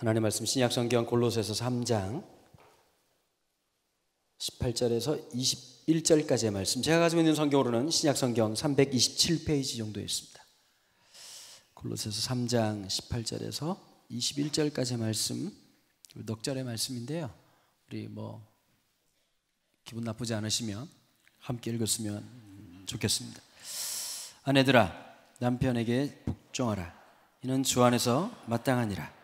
하나님의 말씀 신약성경 골로새서 3장 18절에서 21절까지의 말씀, 제가 가지고 있는 성경으로는 신약성경 327페이지 정도에 있습니다. 골로새서 3장 18절에서 21절까지의 말씀, 넉절의 말씀인데요, 우리 기분 나쁘지 않으시면 함께 읽었으면 좋겠습니다. 아내들아, 남편에게 복종하라. 이는 주 안에서 마땅하니라.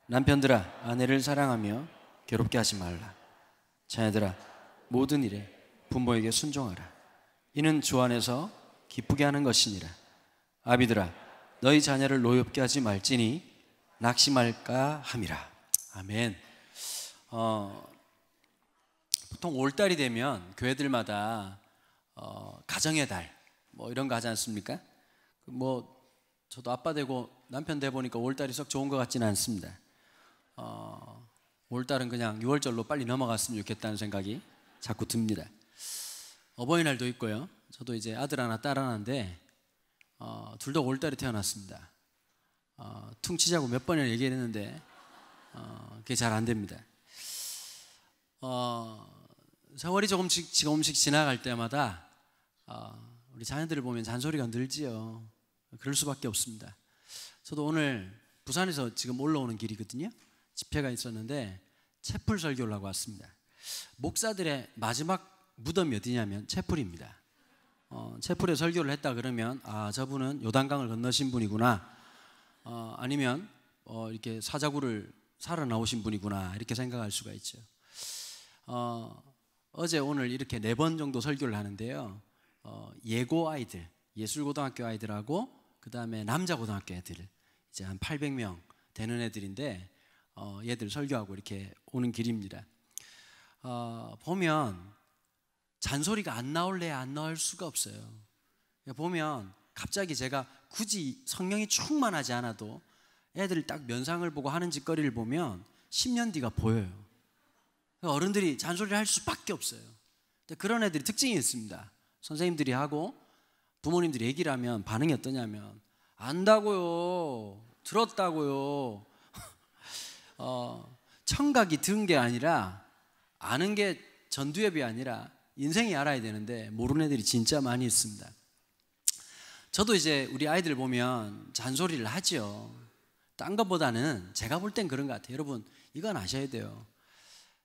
남편들아, 아내를 사랑하며 괴롭게 하지 말라. 자녀들아, 모든 일에 부모에게 순종하라. 이는 주 안에서 기쁘게 하는 것이니라. 아비들아, 너희 자녀를 노엽게 하지 말지니 낙심할까 함이라. 아멘. 보통 올달이 되면 교회들마다 가정의 달 이런 거 하지 않습니까? 저도 아빠 되고 남편 돼 보니까 올달이 썩 좋은 것 같지는 않습니다. 올달은 그냥 6월절로 빨리 넘어갔으면 좋겠다는 생각이 자꾸 듭니다. 어버이날도 있고요. 저도 이제 아들 하나 딸 하나인데 둘 다 올달에 태어났습니다. 퉁치자고 몇 번이나 얘기했는데 그게 잘 안 됩니다. 세월이 조금씩 지나갈 때마다 우리 자녀들을 보면 잔소리가 늘지요. 그럴 수밖에 없습니다. 저도 오늘 부산에서 지금 올라오는 길이거든요. 집회가 있었는데 채플 설교를 하고 왔습니다. 목사들의 마지막 무덤이 어디냐면 채플입니다. 채플에 설교를 했다 그러면 저분은 요단강을 건너신 분이구나, 아니면 이렇게 사자구를 살아나오신 분이구나, 이렇게 생각할 수가 있죠. 어제 오늘 이렇게 4번 정도 설교를 하는데요, 예고 아이들, 예술고등학교 아이들하고 그 다음에 남자고등학교 애들, 이제 한 800명 되는 애들인데 얘들 설교하고 이렇게 오는 길입니다. 보면 잔소리가 안 나올래야 안 나올 수가 없어요. 보면 갑자기 제가 굳이 성령이 충만하지 않아도 애들 딱 면상을 보고 하는 짓거리를 보면 10년 뒤가 보여요. 어른들이 잔소리를 할 수밖에 없어요. 근데 그런 애들이 특징이 있습니다. 선생님들이 하고 부모님들이 얘기를 하면 반응이 어떠냐면, 안다고요, 들었다고요. 청각이 든 게 아니라, 아는 게 전두엽이 아니라 인생이 알아야 되는데 모르는 애들이 진짜 많이 있습니다. 저도 이제 우리 아이들 보면 잔소리를 하죠. 딴 것보다는 제가 볼 땐 그런 것 같아요. 여러분, 이건 아셔야 돼요.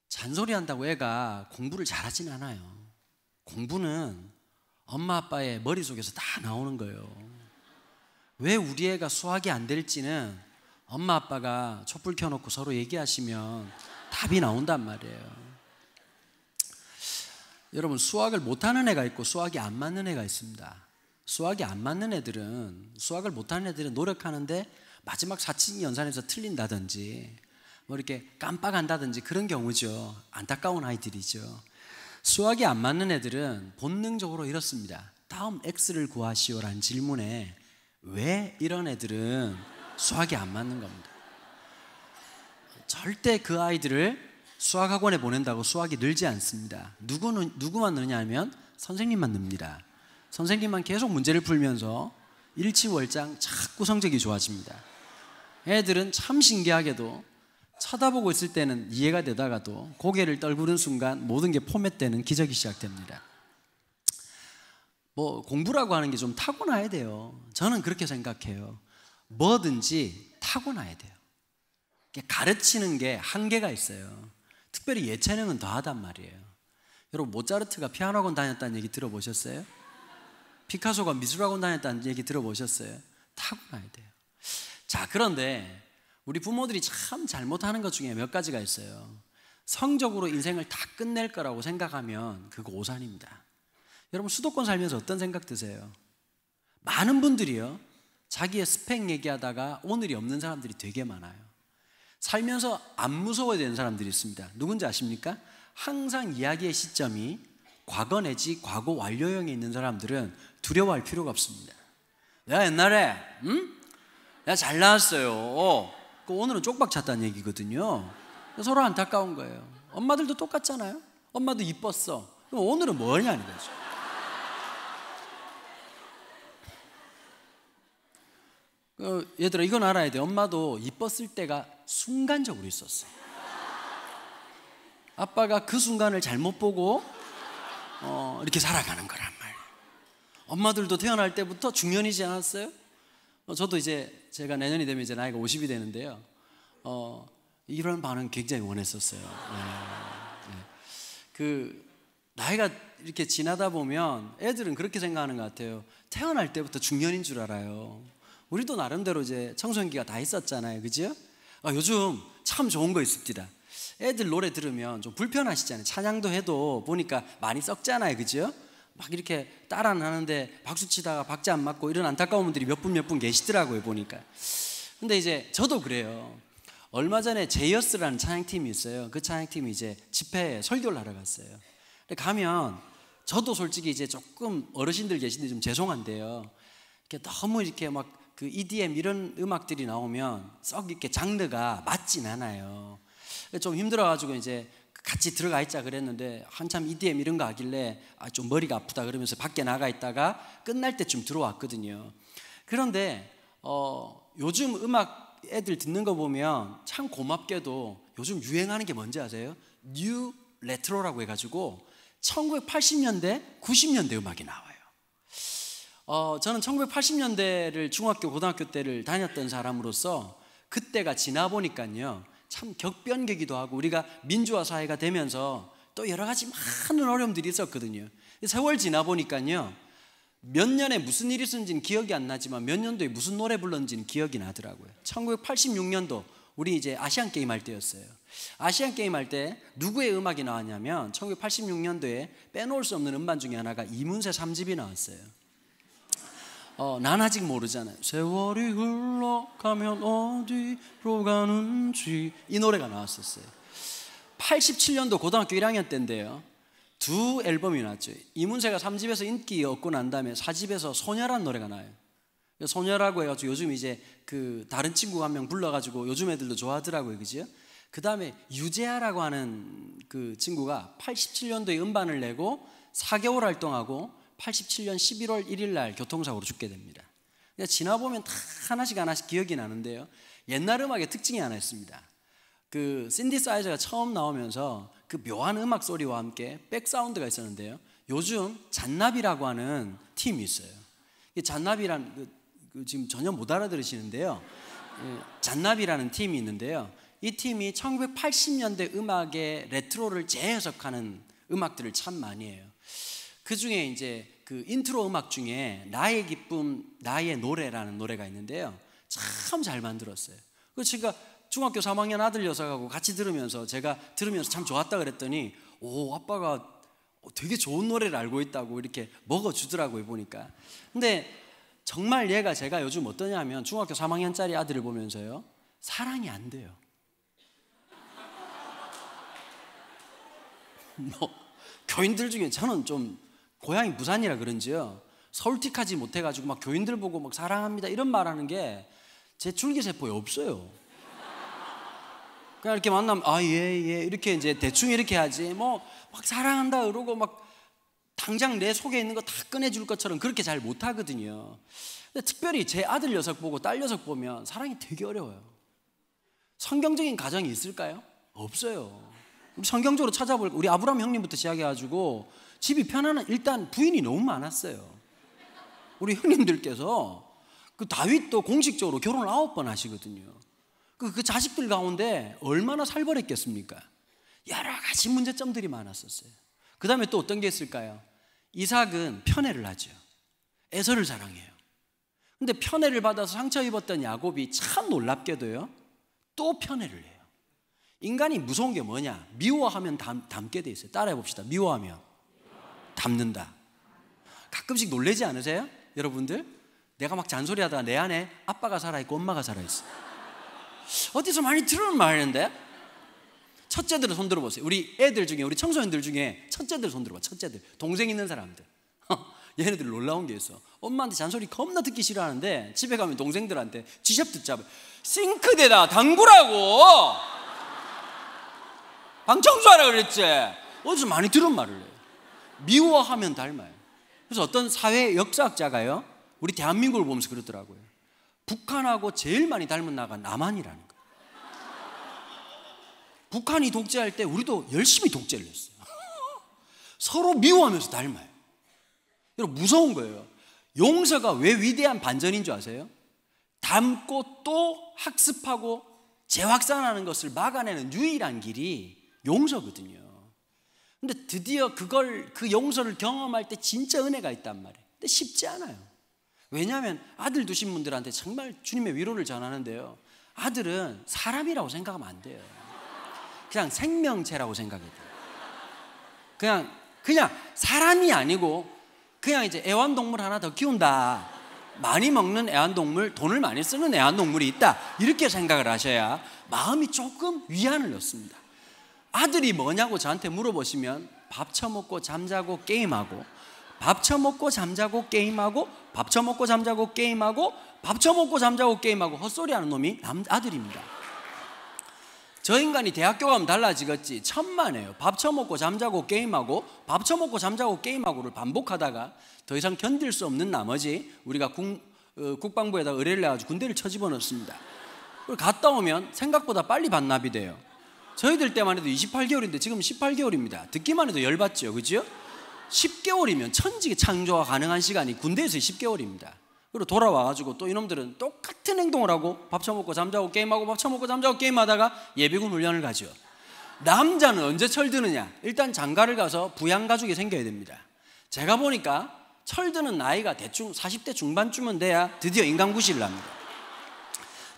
잔소리 한다고 애가 공부를 잘하진 않아요. 공부는 엄마 아빠의 머릿속에서 다 나오는 거예요. 왜 우리 애가 수학이 안 될지는 엄마 아빠가 촛불 켜놓고 서로 얘기하시면 답이 나온단 말이에요. 여러분, 수학을 못하는 애가 있고 수학이 안 맞는 애가 있습니다. 수학이 안 맞는 애들은, 수학을 못하는 애들은 노력하는데 마지막 사칙 연산에서 틀린다든지 이렇게 깜빡한다든지 그런 경우죠. 안타까운 아이들이죠. 수학이 안 맞는 애들은 본능적으로 이렇습니다. 다음 X를 구하시오라는 질문에 왜 이런 애들은 수학이 안 맞는 겁니다. 절대 그 아이들을 수학학원에 보낸다고 수학이 늘지 않습니다. 누구만 느냐 하면 선생님만 늡니다. 선생님만 계속 문제를 풀면서 일치월장 자꾸 성적이 좋아집니다. 애들은 참 신기하게도 쳐다보고 있을 때는 이해가 되다가도 고개를 떨구는 순간 모든 게 포맷되는 기적이 시작됩니다. 공부라고 하는 게 좀 타고나야 돼요. 저는 그렇게 생각해요. 뭐든지 타고나야 돼요. 가르치는 게 한계가 있어요. 특별히 예체능은 더하단 말이에요. 여러분, 모차르트가 피아노학원 다녔다는 얘기 들어보셨어요? 피카소가 미술학원 다녔다는 얘기 들어보셨어요? 타고나야 돼요. 자, 그런데 우리 부모들이 참 잘못하는 것 중에 몇 가지가 있어요. 성적으로 인생을 다 끝낼 거라고 생각하면 그거 오산입니다. 여러분, 수도권 살면서 어떤 생각 드세요? 많은 분들이요, 자기의 스펙 얘기하다가 오늘이 없는 사람들이 되게 많아요. 살면서 안 무서워야 되는 사람들이 있습니다. 누군지 아십니까? 항상 이야기의 시점이 과거 내지 과거 완료형에 있는 사람들은 두려워할 필요가 없습니다. 내가 옛날에 내가 잘 나왔어요. 오늘은 쪽박 찼다는 얘기거든요. 서로 안타까운 거예요. 엄마들도 똑같잖아요. 엄마도 이뻤어. 그럼 오늘은 뭐냐는 거죠. 얘들아 이건 알아야 돼. 엄마도 이뻤을 때가 순간적으로 있었어. 아빠가 그 순간을 잘못 보고 이렇게 살아가는 거란 말이에요. 엄마들도 태어날 때부터 중년이지 않았어요? 저도 이제 제가 내년이 되면 이제 나이가 50이 되는데요. 이런 반응 굉장히 원했었어요. 네. 그 나이가 이렇게 지나다 보면 애들은 그렇게 생각하는 것 같아요. 태어날 때부터 중년인 줄 알아요. 우리도 나름대로 이제 청소년기가 다 있었잖아요, 그죠? 요즘 참 좋은 거 있습니다. 애들 노래 들으면 좀 불편하시잖아요. 찬양도 해도 보니까 많이 썩잖아요, 그죠? 막 이렇게 따라는 하는데 박수 치다가 박자 안 맞고 이런 안타까운 분들이 몇 분 계시더라고요, 보니까. 근데 이제 저도 그래요. 얼마 전에 제이어스라는 찬양팀이 있어요. 그 찬양팀이 이제 집회에 설교를 하러 갔어요. 가면 저도 솔직히 이제 조금 어르신들 계신데 좀 죄송한데요. 이렇게 너무 이렇게 막 그 EDM 이런 음악들이 나오면 썩 이렇게 장르가 맞진 않아요. 좀 힘들어가지고 이제 같이 들어가 있자 그랬는데 한참 EDM 이런 거 하길래 좀 머리가 아프다 그러면서 밖에 나가 있다가 끝날 때쯤 들어왔거든요. 그런데 요즘 음악 애들 듣는 거 보면 참 고맙게도 요즘 유행하는 게 뭔지 아세요? 뉴 레트로라고 해가지고 1980년대, 90년대 음악이 나와요. 저는 1980년대를 중학교, 고등학교 때를 다녔던 사람으로서 그때가 지나 보니까요 참 격변기기도 하고 우리가 민주화 사회가 되면서 또 여러 가지 많은 어려움들이 있었거든요. 세월 지나 보니까요 몇 년에 무슨 일이 있었는지는 기억이 안 나지만 몇 년도에 무슨 노래 불렀는지는 기억이 나더라고요. 1986년도 우리 이제 아시안 게임 할 때였어요. 아시안 게임 할 때 누구의 음악이 나왔냐면 1986년도에 빼놓을 수 없는 음반 중에 하나가 이문세 3집이 나왔어요. 난 아직 모르잖아요. 세월이 흘러가면 어디로 가는지 이 노래가 나왔었어요. 87년도 고등학교 1학년 때인데요. 두 앨범이 나왔죠. 이문세가 3집에서 인기 얻고 난 다음에 4집에서 소녀라는 노래가 나와요. 소녀라고 해가지고 요즘 이제 그 다른 친구가 한 명 불러가지고 요즘 애들도 좋아하더라고요, 그죠? 그 다음에 유재하라고 하는 그 친구가 87년도에 음반을 내고 4개월 활동하고 87년 11월 1일 날 교통사고로 죽게 됩니다. 지나보면 다 하나씩 기억이 나는데요. 옛날 음악의 특징이 하나 있습니다. 그 신디사이저가 처음 나오면서 그 묘한 음악 소리와 함께 백사운드가 있었는데요. 요즘 잔나비라고 하는 팀이 있어요. 잔나비란 지금 전혀 못 알아들으시는데요. 잔나비라는 팀이 있는데요. 이 팀이 1980년대 음악의 레트로를 재해석하는 음악들을 참 많이 해요. 그 중에 이제 그 인트로 음악 중에 나의 기쁨, 나의 노래라는 노래가 있는데요. 참 잘 만들었어요. 그래서 제가 중학교 3학년 아들 녀석하고 같이 들으면서 제가 들으면서 참 좋았다 그랬더니 아빠가 되게 좋은 노래를 알고 있다고 이렇게 먹어주더라고요, 보니까. 근데 정말 얘가 제가 요즘 어떠냐면 중학교 3학년짜리 아들을 보면서요. 사랑이 안 돼요. 교인들 중에 저는 좀 고향이 부산이라 그런지요. 서울틱하지 못해가지고 막 교인들 보고 막 사랑합니다 이런 말하는 게 제 줄기세포에 없어요. 그냥 이렇게 만나면 예 이렇게 이제 대충 이렇게 하지 뭐 막 사랑한다 그러고 막 당장 내 속에 있는 거 다 꺼내줄 것처럼 그렇게 잘 못하거든요. 근데 특별히 제 아들 녀석 보고 딸 녀석 보면 사랑이 되게 어려워요. 성경적인 가정이 있을까요? 없어요. 성경적으로 찾아볼 우리 아브라함 형님부터 시작해가지고 집이 편안한 일단 부인이 너무 많았어요. 우리 형님들께서 그 다윗도 공식적으로 결혼을 9번 하시거든요. 그 자식들 가운데 얼마나 살벌했겠습니까? 여러 가지 문제점들이 많았었어요. 그 다음에 또 어떤 게 있을까요? 이삭은 편애를 하죠. 에서를 사랑해요. 근데 편애를 받아서 상처 입었던 야곱이 참 놀랍게도요 또 편애를 해요. 인간이 무서운 게 뭐냐? 미워하면 닮게 돼 있어요. 따라해 봅시다. 미워하면 닮는다. 가끔씩 놀라지 않으세요? 여러분들? 내가 막 잔소리하다가 내 안에 아빠가 살아있고 엄마가 살아있어. 어디서 많이 들은 말인데? 첫째들은 손 들어보세요. 우리 애들 중에, 우리 청소년들 중에 첫째들 손 들어봐. 첫째들, 동생 있는 사람들. 얘네들 놀라운 게 있어. 엄마한테 잔소리 겁나 듣기 싫어하는데 집에 가면 동생들한테 쥐샵 듣자고 싱크대다 담그라고 방 청소하라 그랬지. 어디서 많이 들은 말을 해요. 미워하면 닮아요. 그래서 어떤 사회 역사학자가요 우리 대한민국을 보면서 그러더라고요. 북한하고 제일 많이 닮은 나라가 남한이라는 거예요. 북한이 독재할 때 우리도 열심히 독재를 했어요. 서로 미워하면서 닮아요. 여러분 무서운 거예요. 용서가 왜 위대한 반전인 줄 아세요? 닮고 또 학습하고 재확산하는 것을 막아내는 유일한 길이 용서거든요. 근데 드디어 그 용서를 경험할 때 진짜 은혜가 있단 말이에요. 근데 쉽지 않아요. 왜냐하면 아들 두신 분들한테 정말 주님의 위로를 전하는데요, 아들은 사람이라고 생각하면 안 돼요. 그냥 생명체라고 생각해야 돼요. 그냥 사람이 아니고 그냥 이제 애완동물 하나 더 키운다, 많이 먹는 애완동물, 돈을 많이 쓰는 애완동물이 있다, 이렇게 생각을 하셔야 마음이 조금 위안을 얻습니다. 아들이 뭐냐고 저한테 물어보시면 밥 처먹고 잠자고 게임하고, 밥 처먹고 잠자고 게임하고, 밥 처먹고 잠자고 게임하고, 밥 처먹고 잠자고 게임하고 헛소리하는 놈이 아들입니다. 저 인간이 대학교 가면 달라지겠지, 천만에요. 밥 처먹고 잠자고 게임하고, 밥 처먹고 잠자고 게임하고를 반복하다가 더 이상 견딜 수 없는 나머지 우리가 국방부에다 의뢰를 해가지고 군대를 쳐집어넣습니다. 그리고 갔다 오면 생각보다 빨리 반납이 돼요. 저희들 때만 해도 28개월인데 지금 18개월입니다. 듣기만 해도 열받죠, 그죠? 10개월이면 천지 창조가 가능한 시간이 군대에서 10개월입니다. 그리고 돌아와가지고 또 이놈들은 똑같은 행동을 하고 밥 처먹고 잠자고 게임하고, 밥 처먹고 잠자고 게임하다가 예비군 훈련을 가죠. 남자는 언제 철드느냐? 일단 장가를 가서 부양가족이 생겨야 됩니다. 제가 보니까 철드는 나이가 대충 40대 중반쯤은 돼야 드디어 인간구실을 합니다.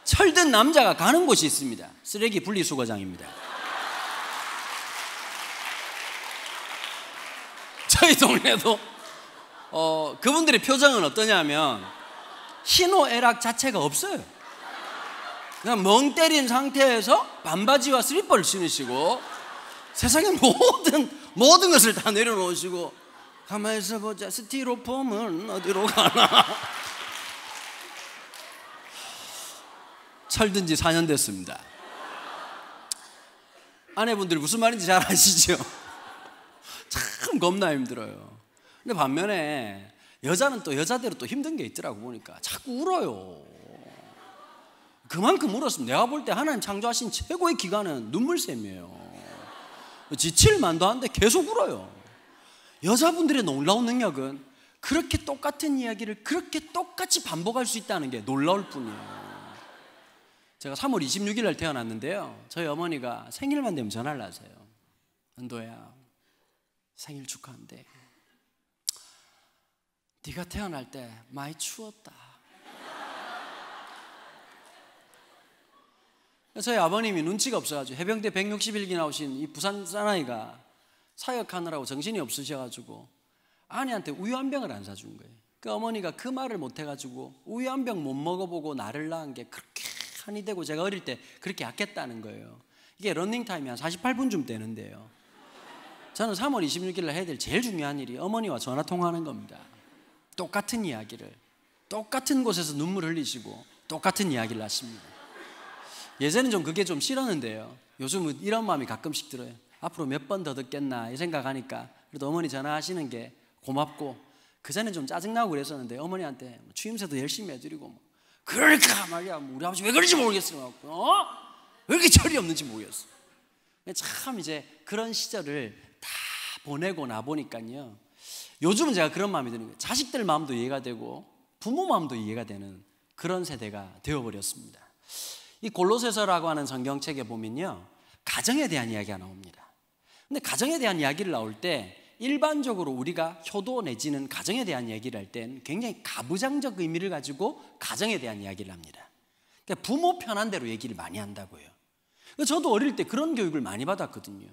철든 남자가 가는 곳이 있습니다. 쓰레기 분리수거장입니다. 저희 동네도 그분들의 표정은 어떠냐면 희노애락 자체가 없어요. 그냥 멍 때린 상태에서 반바지와 슬리퍼를 신으시고 세상의 모든 것을 다 내려놓으시고, 가만히 있어보자, 스티로폼은 어디로 가나. 철든 지 4년 됐습니다. 아내분들 무슨 말인지 잘 아시죠? 참 겁나 힘들어요. 근데 반면에 여자는 또 여자대로 또 힘든 게 있더라고. 보니까 자꾸 울어요. 그만큼 울었으면 내가 볼 때 하나님 창조하신 최고의 기간은 눈물샘이에요. 지칠 만도 한데 계속 울어요. 여자분들의 놀라운 능력은 그렇게 똑같은 이야기를 그렇게 똑같이 반복할 수 있다는 게 놀라울 뿐이에요. 제가 3월 26일 날 태어났는데요, 저희 어머니가 생일만 되면 전화를 하세요. 은도야, 생일 축하한대. 네가 태어날 때 많이 추웠다. 저희 아버님이 눈치가 없어가지고 해병대 161기 나오신 이 부산 사나이가 사역하느라고 정신이 없으셔가지고 아내한테 우유 한 병을 안 사준 거예요. 그 어머니가 그 말을 못해가지고 우유 한 병 못 먹어보고 나를 낳은 게 그렇게 한이 되고, 제가 어릴 때 그렇게 약했다는 거예요. 이게 러닝타임이 한 48분쯤 되는데요, 저는 3월 26일 날 해야 될 제일 중요한 일이 어머니와 전화 통화하는 겁니다. 똑같은 이야기를 똑같은 곳에서 눈물 흘리시고 똑같은 이야기를 하십니다. 예전엔 좀 그게 좀 싫었는데요, 요즘은 이런 마음이 가끔씩 들어요. 앞으로 몇 번 더 듣겠나 이 생각하니까 그래도 어머니 전화하시는 게 고맙고, 그전엔 좀 짜증나고 그랬었는데 어머니한테 추임새도 열심히 해드리고 그러니까 말이야, 우리 아버지 왜 그런지 모르겠어요. 왜 이렇게 철이 없는지 모르겠어. 참 이제 그런 시절을 다 보내고 나보니까요, 요즘은 제가 그런 마음이 드는 거예요. 자식들 마음도 이해가 되고 부모 마음도 이해가 되는 그런 세대가 되어버렸습니다. 이 골로새서라고 하는 성경책에 보면요, 가정에 대한 이야기가 나옵니다. 근데 가정에 대한 이야기를 나올 때 일반적으로 우리가 효도 내지는 가정에 대한 이야기를 할 땐 굉장히 가부장적 의미를 가지고 가정에 대한 이야기를 합니다. 그러니까 부모 편한 대로 얘기를 많이 한다고요. 저도 어릴 때 그런 교육을 많이 받았거든요.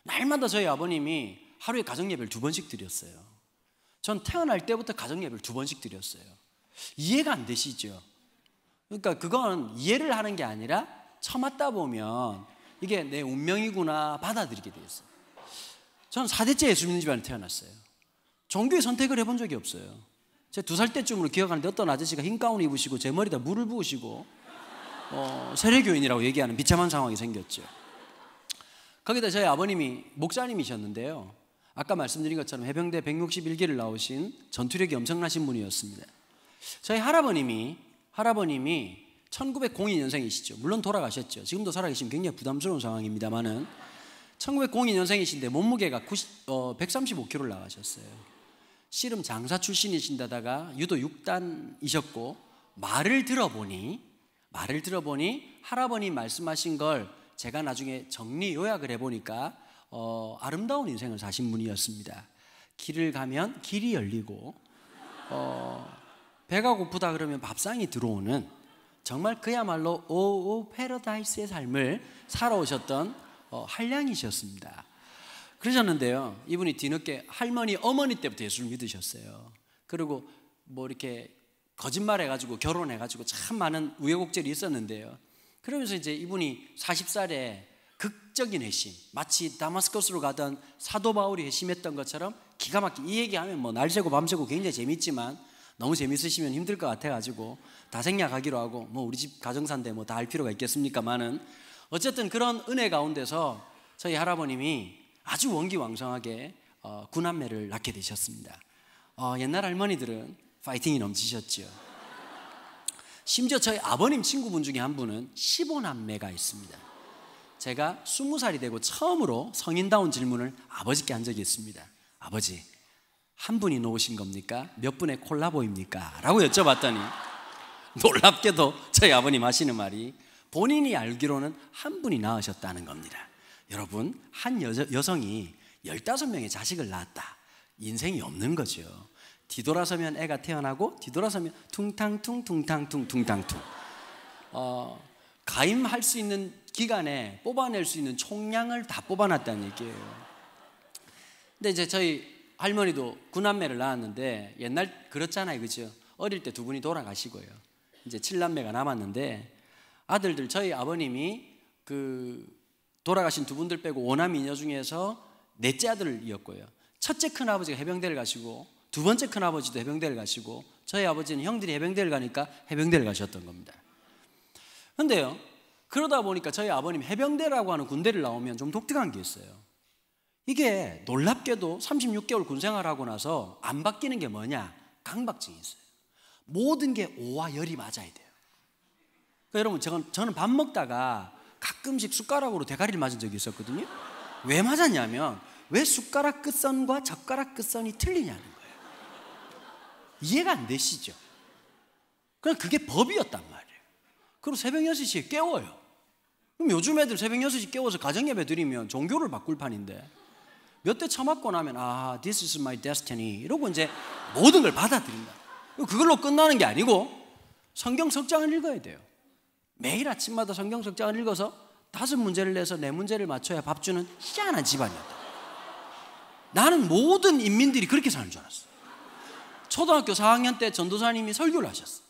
날마다 저희 아버님이 하루에 가정예배를 2번씩 드렸어요. 전 태어날 때부터 가정예배를 2번씩 드렸어요. 이해가 안 되시죠? 그러니까 그건 이해를 하는 게 아니라 처맞다 보면 이게 내 운명이구나 받아들이게 되었어요. 저는 4대째 예수 믿는 집안에 태어났어요. 종교의 선택을 해본 적이 없어요. 제가 2살 때쯤으로 기억하는데 어떤 아저씨가 흰 가운 입으시고 제 머리에다 물을 부으시고 세례교인이라고 얘기하는 비참한 상황이 생겼죠. 거기다 저희 아버님이 목사님이셨는데요, 아까 말씀드린 것처럼 해병대 161기를 나오신 전투력이 엄청나신 분이었습니다. 저희 할아버님이 할아버님이 1902년생이시죠. 물론 돌아가셨죠. 지금도 살아계시면 굉장히 부담스러운 상황입니다만은 1902년생이신데 몸무게가 135kg를 나가셨어요. 씨름 장사 출신이신데다가 유도 6단이셨고 말을 들어보니 할아버님 말씀하신 걸 제가 나중에 정리 요약을 해보니까 아름다운 인생을 사신 분이었습니다. 길을 가면 길이 열리고 배가 고프다 그러면 밥상이 들어오는 정말 그야말로 오 패러다이스의 삶을 살아오셨던 한량이셨습니다. 그러셨는데요, 이분이 뒤늦게 어머니 때부터 예수를 믿으셨어요. 그리고 뭐 이렇게 거짓말해가지고 결혼해가지고 참 많은 우여곡절이 있었는데요. 그러면서 이제 이분이 40살에 극적인 회심, 마치 다마스커스로 가던 사도 바울이 회심했던 것처럼 기가 막히게, 이 얘기하면 뭐 날새고 밤새고 굉장히 재밌지만 너무 재밌으시면 힘들 것 같아가지고 다 생략하기로 하고, 뭐 우리 집 가정사인데 뭐 다 할 필요가 있겠습니까만은 어쨌든 그런 은혜 가운데서 저희 할아버님이 아주 원기왕성하게 구남매를 낳게 되셨습니다. 옛날 할머니들은 파이팅이 넘치셨죠. 심지어 저희 아버님 친구분 중에 한 분은 15남매가 있습니다. 제가 20살이 되고 처음으로 성인다운 질문을 아버지께 한 적이 있습니다. 아버지, 한 분이 놓으신 겁니까? 몇 분의 콜라보입니까? 라고 여쭤봤더니 놀랍게도 저희 아버님 하시는 말이 본인이 알기로는 한 분이 낳으셨다는 겁니다. 여러분, 한 여성이 15명의 자식을 낳았다, 인생이 없는 거죠. 뒤돌아서면 애가 태어나고 뒤돌아서면 퉁탕퉁 퉁탕퉁 퉁탕퉁, 가임할 수 있는 기간에 뽑아낼 수 있는 총량을 다 뽑아놨다는 얘기예요. 근데 이제 저희 할머니도 구남매를 낳았는데 옛날 그렇잖아요, 그죠? 어릴 때 두 분이 돌아가시고요, 이제 7남매가 남았는데 아들들, 저희 아버님이 그 돌아가신 두 분들 빼고 5남 2녀 중에서 넷째 아들이었고요. 첫째 큰아버지가 해병대를 가시고 두 번째 큰아버지도 해병대를 가시고 저희 아버지는 형들이 해병대를 가니까 해병대를 가셨던 겁니다. 그런데요, 그러다 보니까 저희 아버님 해병대라고 하는 군대를 나오면 좀 독특한 게 있어요. 이게 놀랍게도 36개월 군생활하고 나서 안 바뀌는 게 뭐냐? 강박증이 있어요. 모든 게 오와 열이 맞아야 돼요. 그러니까 여러분, 저는 밥 먹다가 가끔씩 숟가락으로 대가리를 맞은 적이 있었거든요. 왜 맞았냐면, 왜 숟가락 끝선과 젓가락 끝선이 틀리냐는 거예요. 이해가 안 되시죠? 그냥 그게 법이었단 말이에요. 그리고 새벽 6시에 깨워요. 그럼 요즘 애들 새벽 6시 깨워서 가정예배 드리면 종교를 바꿀 판인데, 몇 대 쳐맞고 나면 this is my destiny 이러고 이제 모든 걸 받아들인다. 그걸로 끝나는 게 아니고 성경 석장을 읽어야 돼요. 매일 아침마다 성경 석장을 읽어서 5문제를 내서 4문제를 맞춰야 밥 주는 희한한 집안이었다. 나는 모든 인민들이 그렇게 사는 줄 알았어. 초등학교 4학년 때 전도사님이 설교를 하셨어.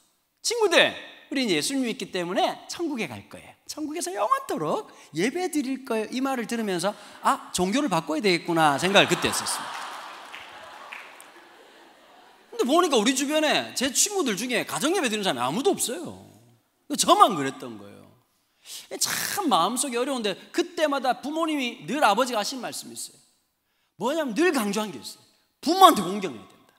친구들, 우리 예수님 믿기 때문에 천국에 갈 거예요. 천국에서 영원토록 예배 드릴 거예요. 이 말을 들으면서 종교를 바꿔야 되겠구나 생각을 그때 했었습니다. 근데 보니까 우리 주변에 제 친구들 중에 가정예배 드리는 사람이 아무도 없어요. 저만 그랬던 거예요. 참 마음속이 어려운데 그때마다 부모님이 늘 아버지가 하신 말씀이 있어요. 뭐냐면 늘 강조한 게 있어요. 부모한테 공경해야 된다.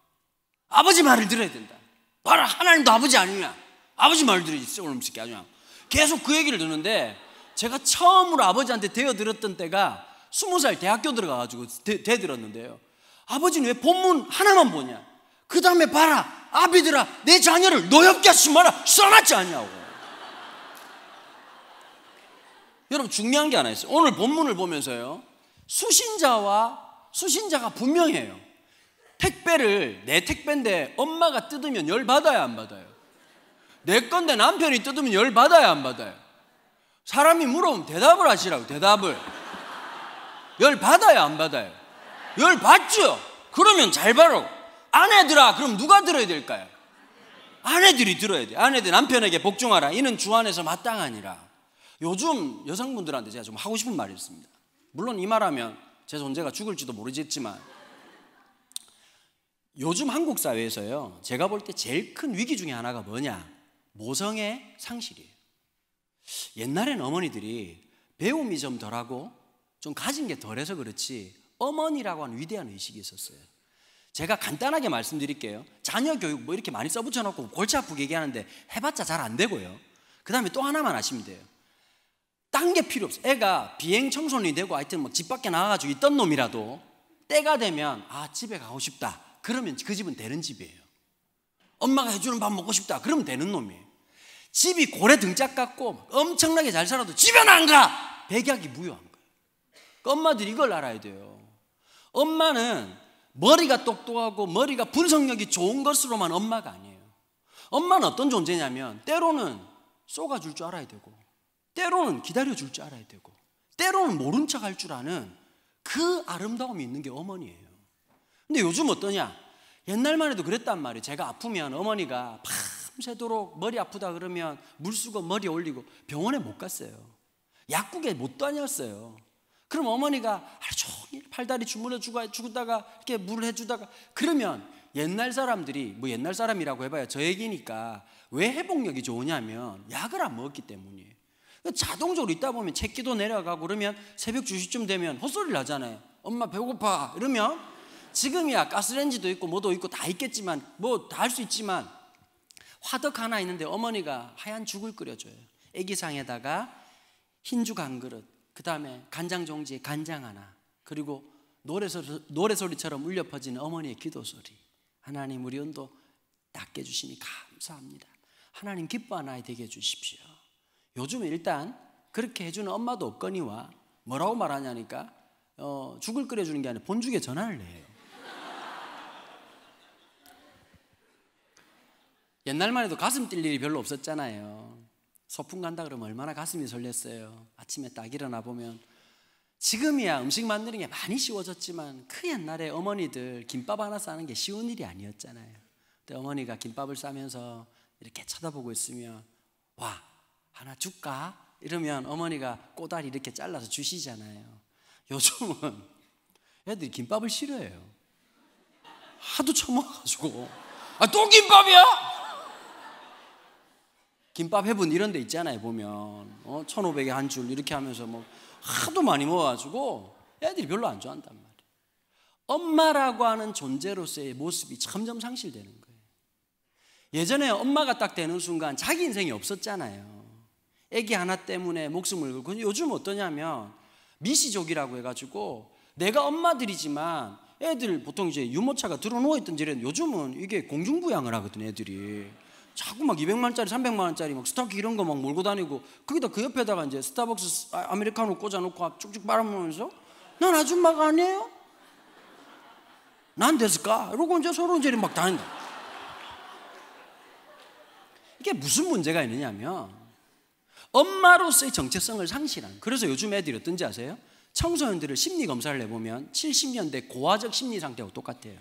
아버지 말을 들어야 된다. 봐라, 하나님도 아버지 아니냐. 아버지 말을 들어야지. 오늘 새끼 아니냐. 계속 그 얘기를 듣는데, 제가 처음으로 아버지한테 대어들었던 때가 20살 대학교 들어가가지고 대들었는데요. 아버지는 왜 본문 하나만 보냐. 그 다음에 봐라, 아비들아, 내 자녀를 노엽게 하지 마라 써놨지 않냐고. 여러분, 중요한 게 하나 있어요. 오늘 본문을 보면서요, 수신자가 분명해요. 내 택배인데 엄마가 뜯으면 열 받아야 안 받아요? 내 건데 남편이 뜯으면 열 받아야 안 받아요? 사람이 물어보면 대답을 하시라고. 대답을. 열 받아야 안 받아요? 열 받죠. 그러면 잘 받으라고. 아내들아, 그럼 누가 들어야 될까요? 아내들이 들어야 돼요. 아내들 남편에게 복종하라. 이는 주 안에서 마땅하니라. 요즘 여성분들한테 제가 좀 하고 싶은 말이 있습니다. 물론 이 말하면 제 존재가 죽을지도 모르겠지만, 요즘 한국 사회에서요, 제가 볼 때 제일 큰 위기 중에 하나가 뭐냐? 모성의 상실이에요. 옛날엔 어머니들이 배움이 좀 덜하고 좀 가진 게 덜해서 그렇지 어머니라고 하는 위대한 의식이 있었어요. 제가 간단하게 말씀드릴게요. 자녀 교육 뭐 이렇게 많이 써붙여놓고 골치 아프게 얘기하는데 해봤자 잘 안 되고요. 그 다음에 또 하나만 아시면 돼요. 딴 게 필요 없어요. 애가 비행 청소년이 되고 하여튼 뭐 집 밖에 나가가지고 있던 놈이라도 때가 되면 집에 가고 싶다. 그러면 그 집은 되는 집이에요. 엄마가 해주는 밥 먹고 싶다. 그러면 되는 놈이에요. 집이 고래 등짝 같고 엄청나게 잘 살아도 집에는 안 가. 백약이 무효한 거예요. 엄마들이 이걸 알아야 돼요. 엄마는 머리가 똑똑하고 머리가 분석력이 좋은 것으로만 엄마가 아니에요. 엄마는 어떤 존재냐면 때로는 쏘가줄 줄 알아야 되고, 때로는 기다려줄 줄 알아야 되고, 때로는 모른 척 할 줄 아는 그 아름다움이 있는 게 어머니예요. 근데 요즘 어떠냐? 옛날만 해도 그랬단 말이에요. 제가 아프면 어머니가 밤새도록 머리 아프다 그러면 물수거 머리 올리고 병원에 못 갔어요. 약국에 못 다녔어요. 그럼 어머니가 하루 종일 팔다리 주물러 주다가 이렇게 물을 해주다가, 그러면 옛날 사람들이 뭐 옛날 사람이라고 해봐야 저 얘기니까 왜 회복력이 좋으냐면 약을 안 먹었기 때문이에요. 자동적으로 있다 보면 채기도 내려가고 그러면 새벽 2시쯤 되면 헛소리를 하잖아요. 엄마 배고파 이러면, 지금이야 가스레인지도 있고 뭐도 있고 다 있겠지만 뭐 다 할 수 있지만 화덕 하나 있는데 어머니가 하얀 죽을 끓여줘요. 애기상에다가 흰죽 한 그릇, 그 다음에 간장 종지에 간장 하나, 그리고 노래소리처럼 울려 퍼지는 어머니의 기도소리. 하나님 우리 은도 낫게 해주시니 감사합니다. 하나님 기뻐하나이 되게 해주십시오. 요즘은 일단 그렇게 해주는 엄마도 없거니와 뭐라고 말하냐니까 죽을 끓여주는 게 아니라 본죽에 전화를 해요. 옛날만 해도 가슴 뛸 일이 별로 없었잖아요. 소풍 간다 그러면 얼마나 가슴이 설렜어요. 아침에 딱 일어나 보면. 지금이야 음식 만드는 게 많이 쉬워졌지만 그 옛날에 어머니들 김밥 하나 싸는 게 쉬운 일이 아니었잖아요. 근데 어머니가 김밥을 싸면서 이렇게 쳐다보고 있으면 와 하나 줄까? 이러면 어머니가 꼬다리 이렇게 잘라서 주시잖아요. 요즘은 애들이 김밥을 싫어해요. 하도 처먹어가지고 또 김밥이야? 김밥 해본 이런 데 있잖아요. 보면 1,500에 한 줄 이렇게 하면서 뭐 하도 많이 먹어가지고 애들이 별로 안 좋아한단 말이에요. 엄마라고 하는 존재로서의 모습이 점점 상실되는 거예요. 예전에 엄마가 딱 되는 순간 자기 인생이 없었잖아요. 애기 하나 때문에 목숨을 걸고. 요즘 어떠냐면 미시족이라고 해가지고 내가 엄마들이지만 애들 보통 이제 유모차가 들어누워있던 지는 요즘은 이게 공중부양을 하거든. 애들이 자꾸 막 200만원짜리 300만원짜리 막 스타키 이런 거 막 몰고 다니고, 거기다 그 옆에다가 이제 스타벅스 아메리카노 꽂아놓고 쭉쭉 빨아먹으면서 난 아줌마가 아니에요? 난 됐을까? 이러고 이제 서로 이제 막 다닌다. 이게 무슨 문제가 있느냐면 엄마로서의 정체성을 상실한. 그래서 요즘 애들이 어떤지 아세요? 청소년들을 심리검사를 해보면 70년대 고화적 심리 상태하고 똑같아요.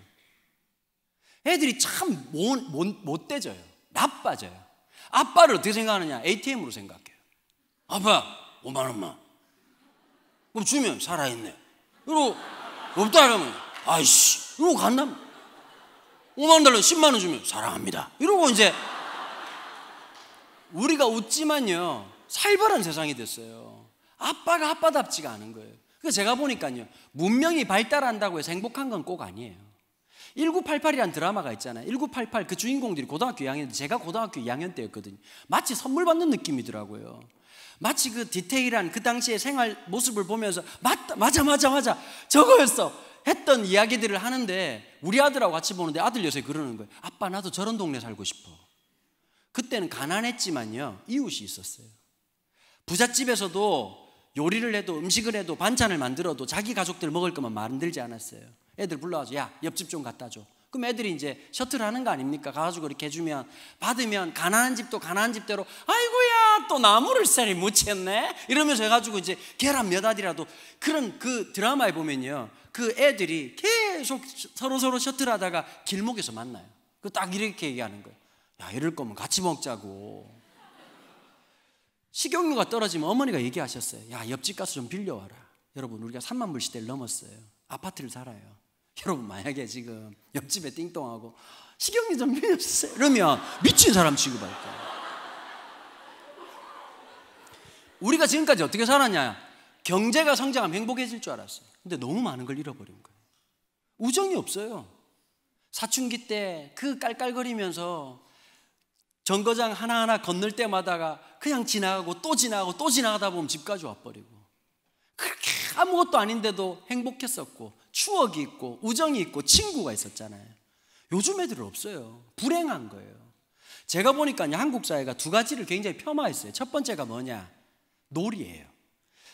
애들이 참 못돼져요. 나빠져요. 아빠를 어떻게 생각하느냐? ATM으로 생각해요. 아빠 5만 원만. 그럼 주면 살아있네. 그리고 없다 이러면 아이씨 이러고 간다. 5만 원 달라고 10만 원 주면 사랑합니다. 이러고 이제 우리가 웃지만요 살벌한 세상이 됐어요. 아빠가 아빠답지가 않은 거예요. 그래서 제가 보니까요 문명이 발달한다고 해서 행복한 건 꼭 아니에요. 1988이라는 드라마가 있잖아요. 1988 그 주인공들이 고등학교 2학년, 제가 고등학교 2학년 때였거든요. 마치 선물 받는 느낌이더라고요. 마치 그 디테일한 그 당시의 생활 모습을 보면서 맞아 저거였어 했던 이야기들을 하는데, 우리 아들하고 같이 보는데 아들 요새 그러는 거예요. 아빠 나도 저런 동네 살고 싶어. 그때는 가난했지만요 이웃이 있었어요. 부잣집에서도 요리를 해도 음식을 해도 반찬을 만들어도 자기 가족들 먹을 것만 만들지 않았어요. 애들 불러가지고 야 옆집 좀 갖다 줘. 그럼 애들이 이제 셔틀 하는 거 아닙니까? 가가지고 이렇게 해주면 받으면 가난한 집도 가난한 집대로 아이고야 또 나무를 쌀이 묻혔네 이러면서 해가지고 이제 계란 몇 알이라도. 그런 그 드라마에 보면요 그 애들이 계속 서로 셔틀 하다가 길목에서 만나요. 그 딱 이렇게 얘기하는 거예요. 야 이럴 거면 같이 먹자고. 식용유가 떨어지면 어머니가 얘기하셨어요. 야 옆집 가서 좀 빌려와라. 여러분 우리가 3만 불 시대를 넘었어요. 아파트를 살아요. 여러분 만약에 지금 옆집에 띵동하고 식용유 좀 빌려주세요 이러면 미친 사람 취급할 거예요. 우리가 지금까지 어떻게 살았냐? 경제가 성장하면 행복해질 줄 알았어요. 근데 너무 많은 걸 잃어버린 거예요. 우정이 없어요. 사춘기 때 그 깔깔거리면서 정거장 하나하나 건널 때마다가 그냥 지나가고 또 지나가고 또 지나가다 보면 집까지 와버리고, 그렇게 아무것도 아닌데도 행복했었고 추억이 있고 우정이 있고 친구가 있었잖아요. 요즘 애들은 없어요. 불행한 거예요. 제가 보니까 한국 사회가 두 가지를 굉장히 폄하했어요. 첫 번째가 뭐냐? 놀이예요.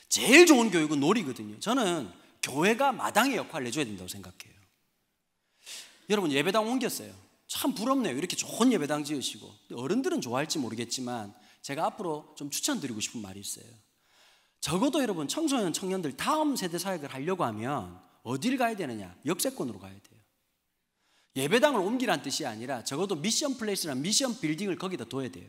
제일 좋은 교육은 놀이거든요. 저는 교회가 마당의 역할을 해줘야 된다고 생각해요. 여러분, 예배당 옮겼어요. 참 부럽네요. 이렇게 좋은 예배당 지으시고. 어른들은 좋아할지 모르겠지만 제가 앞으로 좀 추천드리고 싶은 말이 있어요. 적어도 여러분, 청소년 청년들 다음 세대 사역을 하려고 하면 어딜 가야 되느냐? 역세권으로 가야 돼요. 예배당을 옮기란 뜻이 아니라 적어도 미션 플레이스나 미션 빌딩을 거기다 둬야 돼요.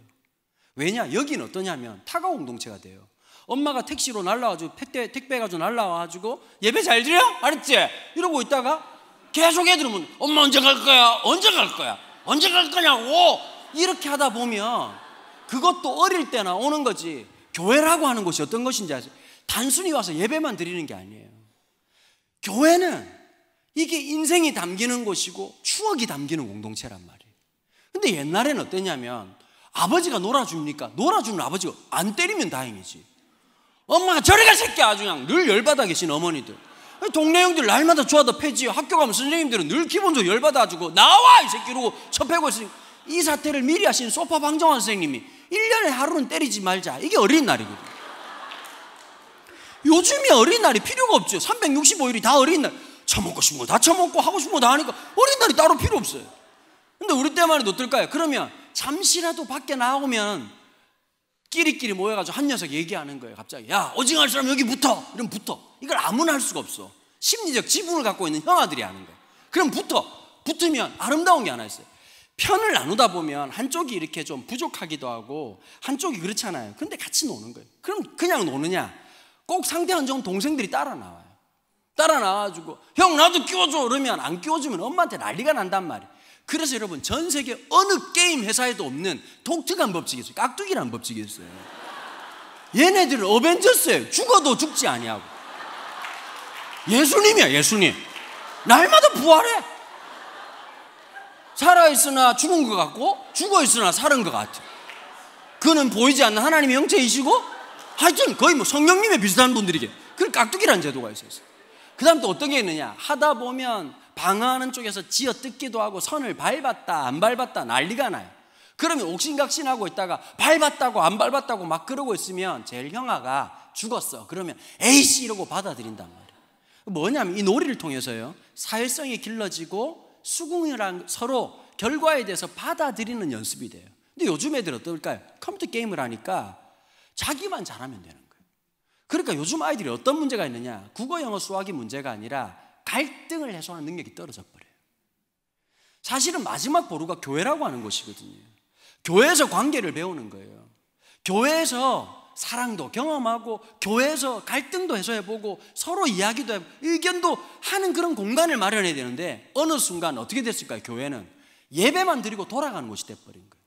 왜냐? 여기는 어떠냐면 타가 공동체가 돼요. 엄마가 택시로 날라와가지고 택배 가지고 날라와가지고 예배 잘 드려? 알았지? 이러고 있다가 계속 애들은 엄마 언제 갈 거야? 언제 갈 거야? 언제 갈 거냐고! 이렇게 하다 보면 그것도 어릴 때나 오는 거지. 교회라고 하는 것이 어떤 것인지 아세요? 단순히 와서 예배만 드리는 게 아니에요. 교회는 이게 인생이 담기는 곳이고 추억이 담기는 공동체란 말이에요. 근데 옛날에는 어땠냐면 아버지가 놀아줍니까? 놀아주는 아버지가 안 때리면 다행이지. 엄마가 저리 가 새끼야 아주 그냥 늘 열받아 계신 어머니들. 동네 형들 날마다 좋아도 패지. 학교 가면 선생님들은 늘 기본적으로 열받아주고 나와 이 새끼 이러고 쳐패고 있으니 이 사태를 미리 하신 소파 방정환 선생님이 1년에 하루는 때리지 말자. 이게 어린날이거든요. 요즘이 어린날이 필요가 없죠. 365일이 다 어린날. 처먹고 싶은 거 다 처먹고 하고 싶은 거 다 하니까 어린날이 따로 필요 없어요. 근데 우리 때만 해도 어떨까요? 그러면 잠시라도 밖에 나오면 끼리끼리 모여가지고 한 녀석 얘기하는 거예요. 갑자기 야 오징어 할 사람 여기 붙어. 이러면 붙어. 이걸 아무나 할 수가 없어. 심리적 지분을 갖고 있는 형아들이 하는 거예요. 그럼 붙으면 아름다운 게 하나 있어요. 편을 나누다 보면 한쪽이 이렇게 좀 부족하기도 하고 한쪽이 그렇잖아요. 근데 같이 노는 거예요. 그럼 그냥 노느냐? 꼭 상대 안 좋은 동생들이 따라 나와요. 따라 나와가지고 형 나도 끼워줘 그러면 안 끼워주면 엄마한테 난리가 난단 말이에요. 그래서 여러분 전 세계 어느 게임 회사에도 없는 독특한 법칙이 있어요. 깍두기라는 법칙이 있어요. 얘네들은 어벤져스예요. 죽어도 죽지 아니하고. 예수님이야 예수님. 날마다 부활해. 살아있으나 죽은 것 같고 죽어있으나 살은 것 같아. 그는 보이지 않는 하나님의 형체이시고 하여튼 거의 뭐 성령님에 비슷한 분들이게. 그 깍두기라는 제도가 있어요. 그 다음 또 어떤 게 있느냐? 하다 보면 방어하는 쪽에서 쥐어 뜯기도 하고 선을 밟았다 안 밟았다 난리가 나요. 그러면 옥신각신하고 있다가 밟았다고 안 밟았다고 막 그러고 있으면 제일 형아가 죽었어. 그러면 에이씨 이러고 받아들인단 말이에요. 뭐냐면 이 놀이를 통해서요 사회성이 길러지고 수긍이랑 서로 결과에 대해서 받아들이는 연습이 돼요. 근데 요즘 애들 어떨까요? 컴퓨터 게임을 하니까 자기만 잘하면 되는 거예요. 그러니까 요즘 아이들이 어떤 문제가 있느냐? 국어, 영어, 수학이 문제가 아니라 갈등을 해소하는 능력이 떨어져 버려요. 사실은 마지막 보루가 교회라고 하는 것이거든요. 교회에서 관계를 배우는 거예요. 교회에서 사랑도 경험하고 교회에서 갈등도 해소해보고 서로 이야기도 해보고 의견도 하는 그런 공간을 마련해야 되는데 어느 순간 어떻게 됐을까요? 교회는 예배만 드리고 돌아가는 곳이 돼버린 거예요.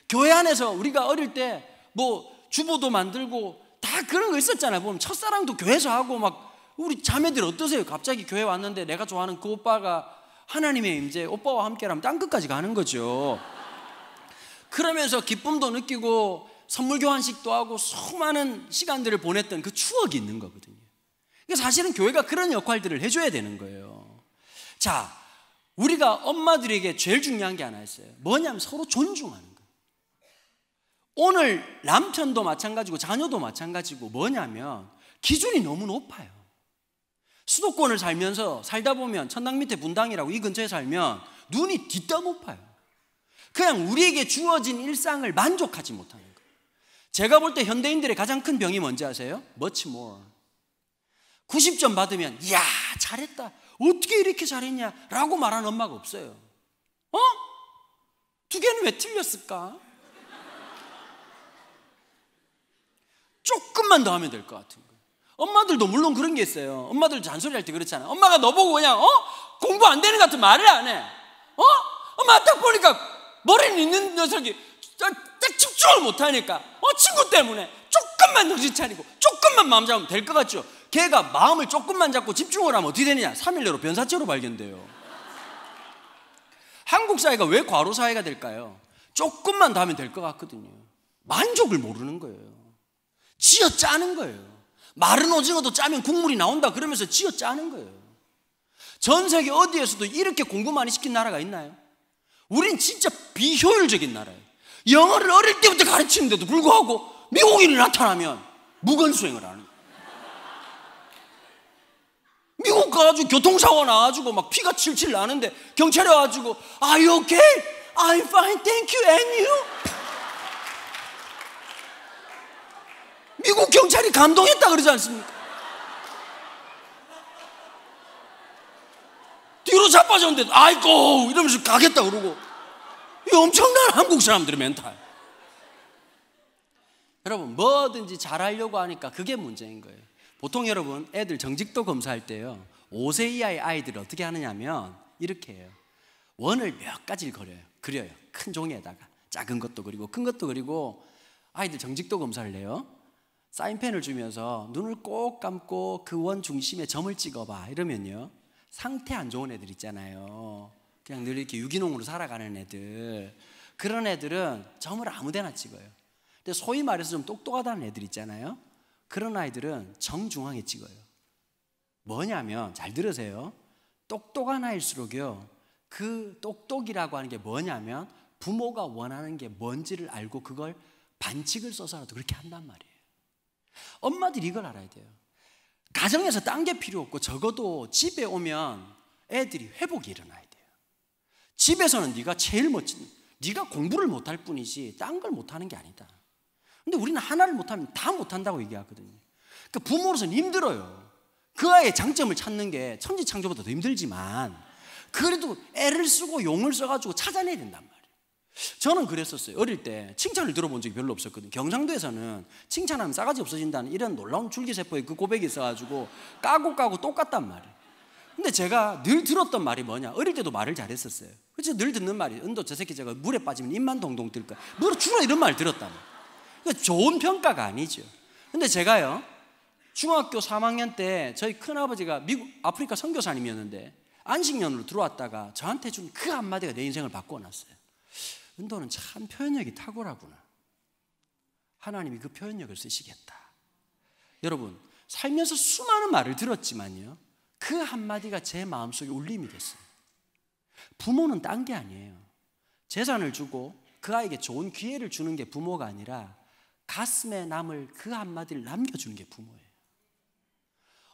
교회 안에서 우리가 어릴 때 뭐 주보도 만들고 다 그런 거 있었잖아요. 보면 첫사랑도 교회에서 하고 막 우리 자매들 어떠세요? 갑자기 교회 왔는데 내가 좋아하는 그 오빠가 하나님의 임재 오빠와 함께라면 땅끝까지 가는 거죠. 그러면서 기쁨도 느끼고 선물 교환식도 하고 수많은 시간들을 보냈던 그 추억이 있는 거거든요. 그러니까 사실은 교회가 그런 역할들을 해줘야 되는 거예요. 자, 우리가 엄마들에게 제일 중요한 게 하나 있어요. 뭐냐면 서로 존중하는 거예요. 오늘 남편도 마찬가지고 자녀도 마찬가지고 뭐냐면 기준이 너무 높아요. 수도권을 살다 보면 천당 밑에 분당이라고 이 근처에 살면 눈이 뒤따 높아요. 그냥 우리에게 주어진 일상을 만족하지 못하는 거예요. 제가 볼 때 현대인들의 가장 큰 병이 뭔지 아세요? Much more. 90점 받으면 이야 잘했다. 어떻게 이렇게 잘했냐 라고 말하는 엄마가 없어요. 어? 2개는 왜 틀렸을까? 조금만 더 하면 될 것 같은 거예요. 엄마들도 물론 그런 게 있어요. 엄마들 잔소리할 때 그렇잖아요. 엄마가 너보고 그냥 공부 안 되는 것 같은 말을 안 해. 엄마 딱 보니까 머리는 있는 녀석이 딱 집중을 못하니까 친구 때문에 조금만 정신 차리고 조금만 마음 잡으면 될 것 같죠. 걔가 마음을 조금만 잡고 집중을 하면 어떻게 되느냐? 3일 내로 변사체로 발견돼요. 한국 사회가 왜 과로 사회가 될까요? 조금만 더 하면 될 것 같거든요. 만족을 모르는 거예요. 쥐어 짜는 거예요. 마른 오징어도 짜면 국물이 나온다 그러면서 쥐어 짜는 거예요. 전 세계 어디에서도 이렇게 공부 많이 시킨 나라가 있나요? 우린 진짜 비효율적인 나라예요. 영어를 어릴 때부터 가르치는데도 불구하고 미국인이 나타나면 무건수행을 하는 거예요. 미국 가가지고 교통사고 나가지고 막 피가 칠칠 나는데 경찰에 와가지고 Are you okay? I'm fine, thank you, and you? 미국 경찰이 감동했다 그러지 않습니까? 뒤로 자빠졌는데 아이고 이러면서 가겠다 그러고. 이 엄청난 한국 사람들의 멘탈. 여러분 뭐든지 잘하려고 하니까 그게 문제인 거예요. 보통 여러분 애들 정직도 검사할 때요 5세 이하의 아이들을 어떻게 하느냐면 이렇게 해요. 원을 몇 가지를 그려요. 큰 종이에다가 작은 것도 그리고 큰 것도 그리고 아이들 정직도 검사를 해요. 사인펜을 주면서 눈을 꼭 감고 그 원 중심에 점을 찍어봐 이러면요 상태 안 좋은 애들 있잖아요. 그냥 늘 이렇게 유기농으로 살아가는 애들, 그런 애들은 점을 아무 데나 찍어요. 근데 소위 말해서 좀 똑똑하다는 애들 있잖아요. 그런 아이들은 정중앙에 찍어요. 뭐냐면 잘 들으세요. 똑똑한 아이일수록요 그 똑똑이라고 하는 게 뭐냐면 부모가 원하는 게 뭔지를 알고 그걸 반칙을 써서라도 그렇게 한단 말이에요. 엄마들이 이걸 알아야 돼요. 가정에서 딴 게 필요 없고 적어도 집에 오면 애들이 회복이 일어나야 돼요. 집에서는 네가 제일 멋진, 네가 공부를 못할 뿐이지 딴 걸 못하는 게 아니다. 근데 우리는 하나를 못하면 다 못한다고 얘기하거든요. 그러니까 부모로서는 힘들어요. 그 아이의 장점을 찾는 게 천지창조보다 더 힘들지만 그래도 애를 쓰고 용을 써가지고 찾아내야 된단 말이에요. 저는 그랬었어요. 어릴 때 칭찬을 들어본 적이 별로 없었거든요. 경상도에서는 칭찬하면 싸가지 없어진다는 이런 놀라운 줄기세포의 그 고백이 있어가지고 까고 똑같단 말이에요. 근데 제가 늘 들었던 말이 뭐냐, 어릴 때도 말을 잘했었어요. 그래서 늘 듣는 말이 은도 저 새끼 저거 물에 빠지면 입만 동동 뜰 거야. 물어 주라 이런 말 들었단 말이에요. 그러니까 좋은 평가가 아니죠. 근데 제가요 중학교 3학년 때 저희 큰아버지가 미국 아프리카 선교사님이었는데 안식년으로 들어왔다가 저한테 준 그 한마디가 내 인생을 바꿔놨어요. 은도는 참 표현력이 탁월하구나. 하나님이 그 표현력을 쓰시겠다. 여러분 살면서 수많은 말을 들었지만요 그 한마디가 제 마음속에 울림이 됐어요. 부모는 딴 게 아니에요. 재산을 주고 그 아이에게 좋은 기회를 주는 게 부모가 아니라 가슴에 남을 그 한마디를 남겨주는 게 부모예요.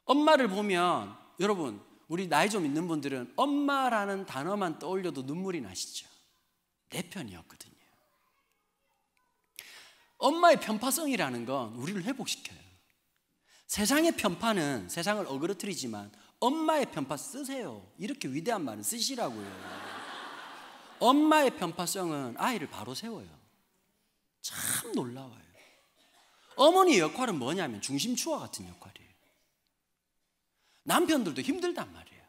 엄마를 보면 여러분 우리 나이 좀 있는 분들은 엄마라는 단어만 떠올려도 눈물이 나시죠. 내 편이었거든요. 엄마의 편파성이라는 건 우리를 회복시켜요. 세상의 편파는 세상을 어그러뜨리지만 엄마의 편파 쓰세요. 이렇게 위대한 말은 쓰시라고요. 엄마의 편파성은 아이를 바로 세워요. 참 놀라워요. 어머니의 역할은 뭐냐면 중심추와 같은 역할이에요. 남편들도 힘들단 말이에요.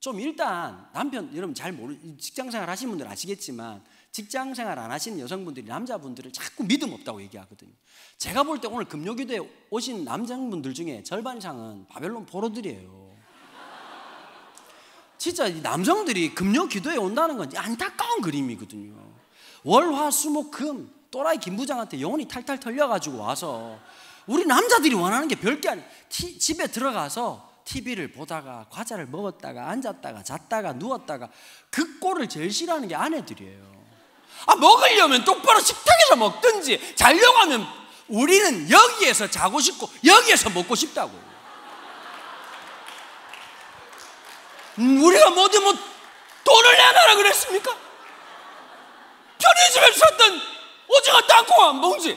좀 일단 남편 여러분 잘 직장생활 하시는 분들 아시겠지만 직장생활 안 하시는 여성분들이 남자분들을 자꾸 믿음 없다고 얘기하거든요. 제가 볼 때 오늘 금요기도에 오신 남자분들 중에 절반 이상은 바벨론 포로들이에요. 진짜 남성들이 금요기도에 온다는 건 안타까운 그림이거든요. 월화수목금 또라이 김부장한테 영혼이 탈탈 털려가지고 와서 우리 남자들이 원하는 게 별게 아니에요. 집에 들어가서 TV를 보다가 과자를 먹었다가 앉았다가 잤다가 누웠다가 그 꼴을 제일 싫어하는 게 아내들이에요. 먹으려면 똑바로 식탁에서 먹든지 자려고 하면 우리는 여기에서 자고 싶고 여기에서 먹고 싶다고. 우리가 뭐든 돈을 내놔라 그랬습니까? 편의점에서 샀던 오징어 땅콩 한 봉지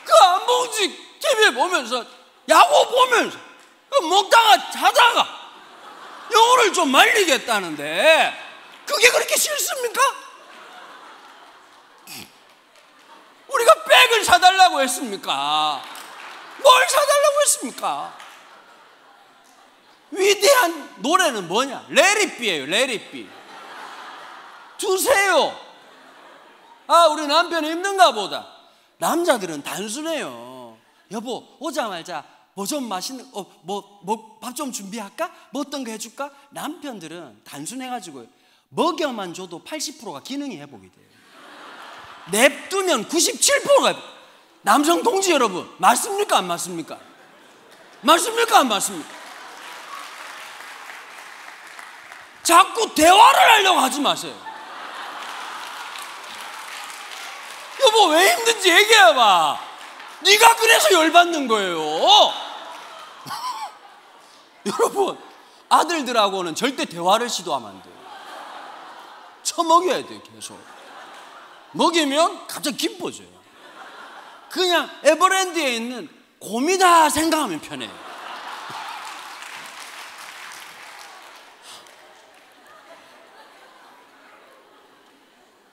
그 한 봉지 TV에 보면서 야구 보면서 먹다가 자다가 영혼을 좀 말리겠다는데 그게 그렇게 싫습니까? 우리가 백을 사달라고 했습니까? 뭘 사달라고 했습니까? 위대한 노래는 뭐냐? Let it be예요. Let it be. 두세요. 우리 남편이 힘든가 보다. 남자들은 단순해요. 여보 오자마자 뭐 좀 맛있는 밥 좀 준비할까? 뭐 어떤 거 해줄까? 남편들은 단순해가지고 먹여만 줘도 80%가 기능이 회복이 돼요. 냅두면 97%가. 남성 동지 여러분, 맞습니까 안 맞습니까? 맞습니까 안 맞습니까? 자꾸 대화를 하려고 하지 마세요. 여보 왜 힘든지 얘기해봐. 네가 그래서 열받는 거예요. 여러분, 아들들하고는 절대 대화를 시도하면 안 돼요. 처먹여야 돼요. 계속 먹이면 갑자기 기뻐져요. 그냥 에버랜드에 있는 곰이다 생각하면 편해요.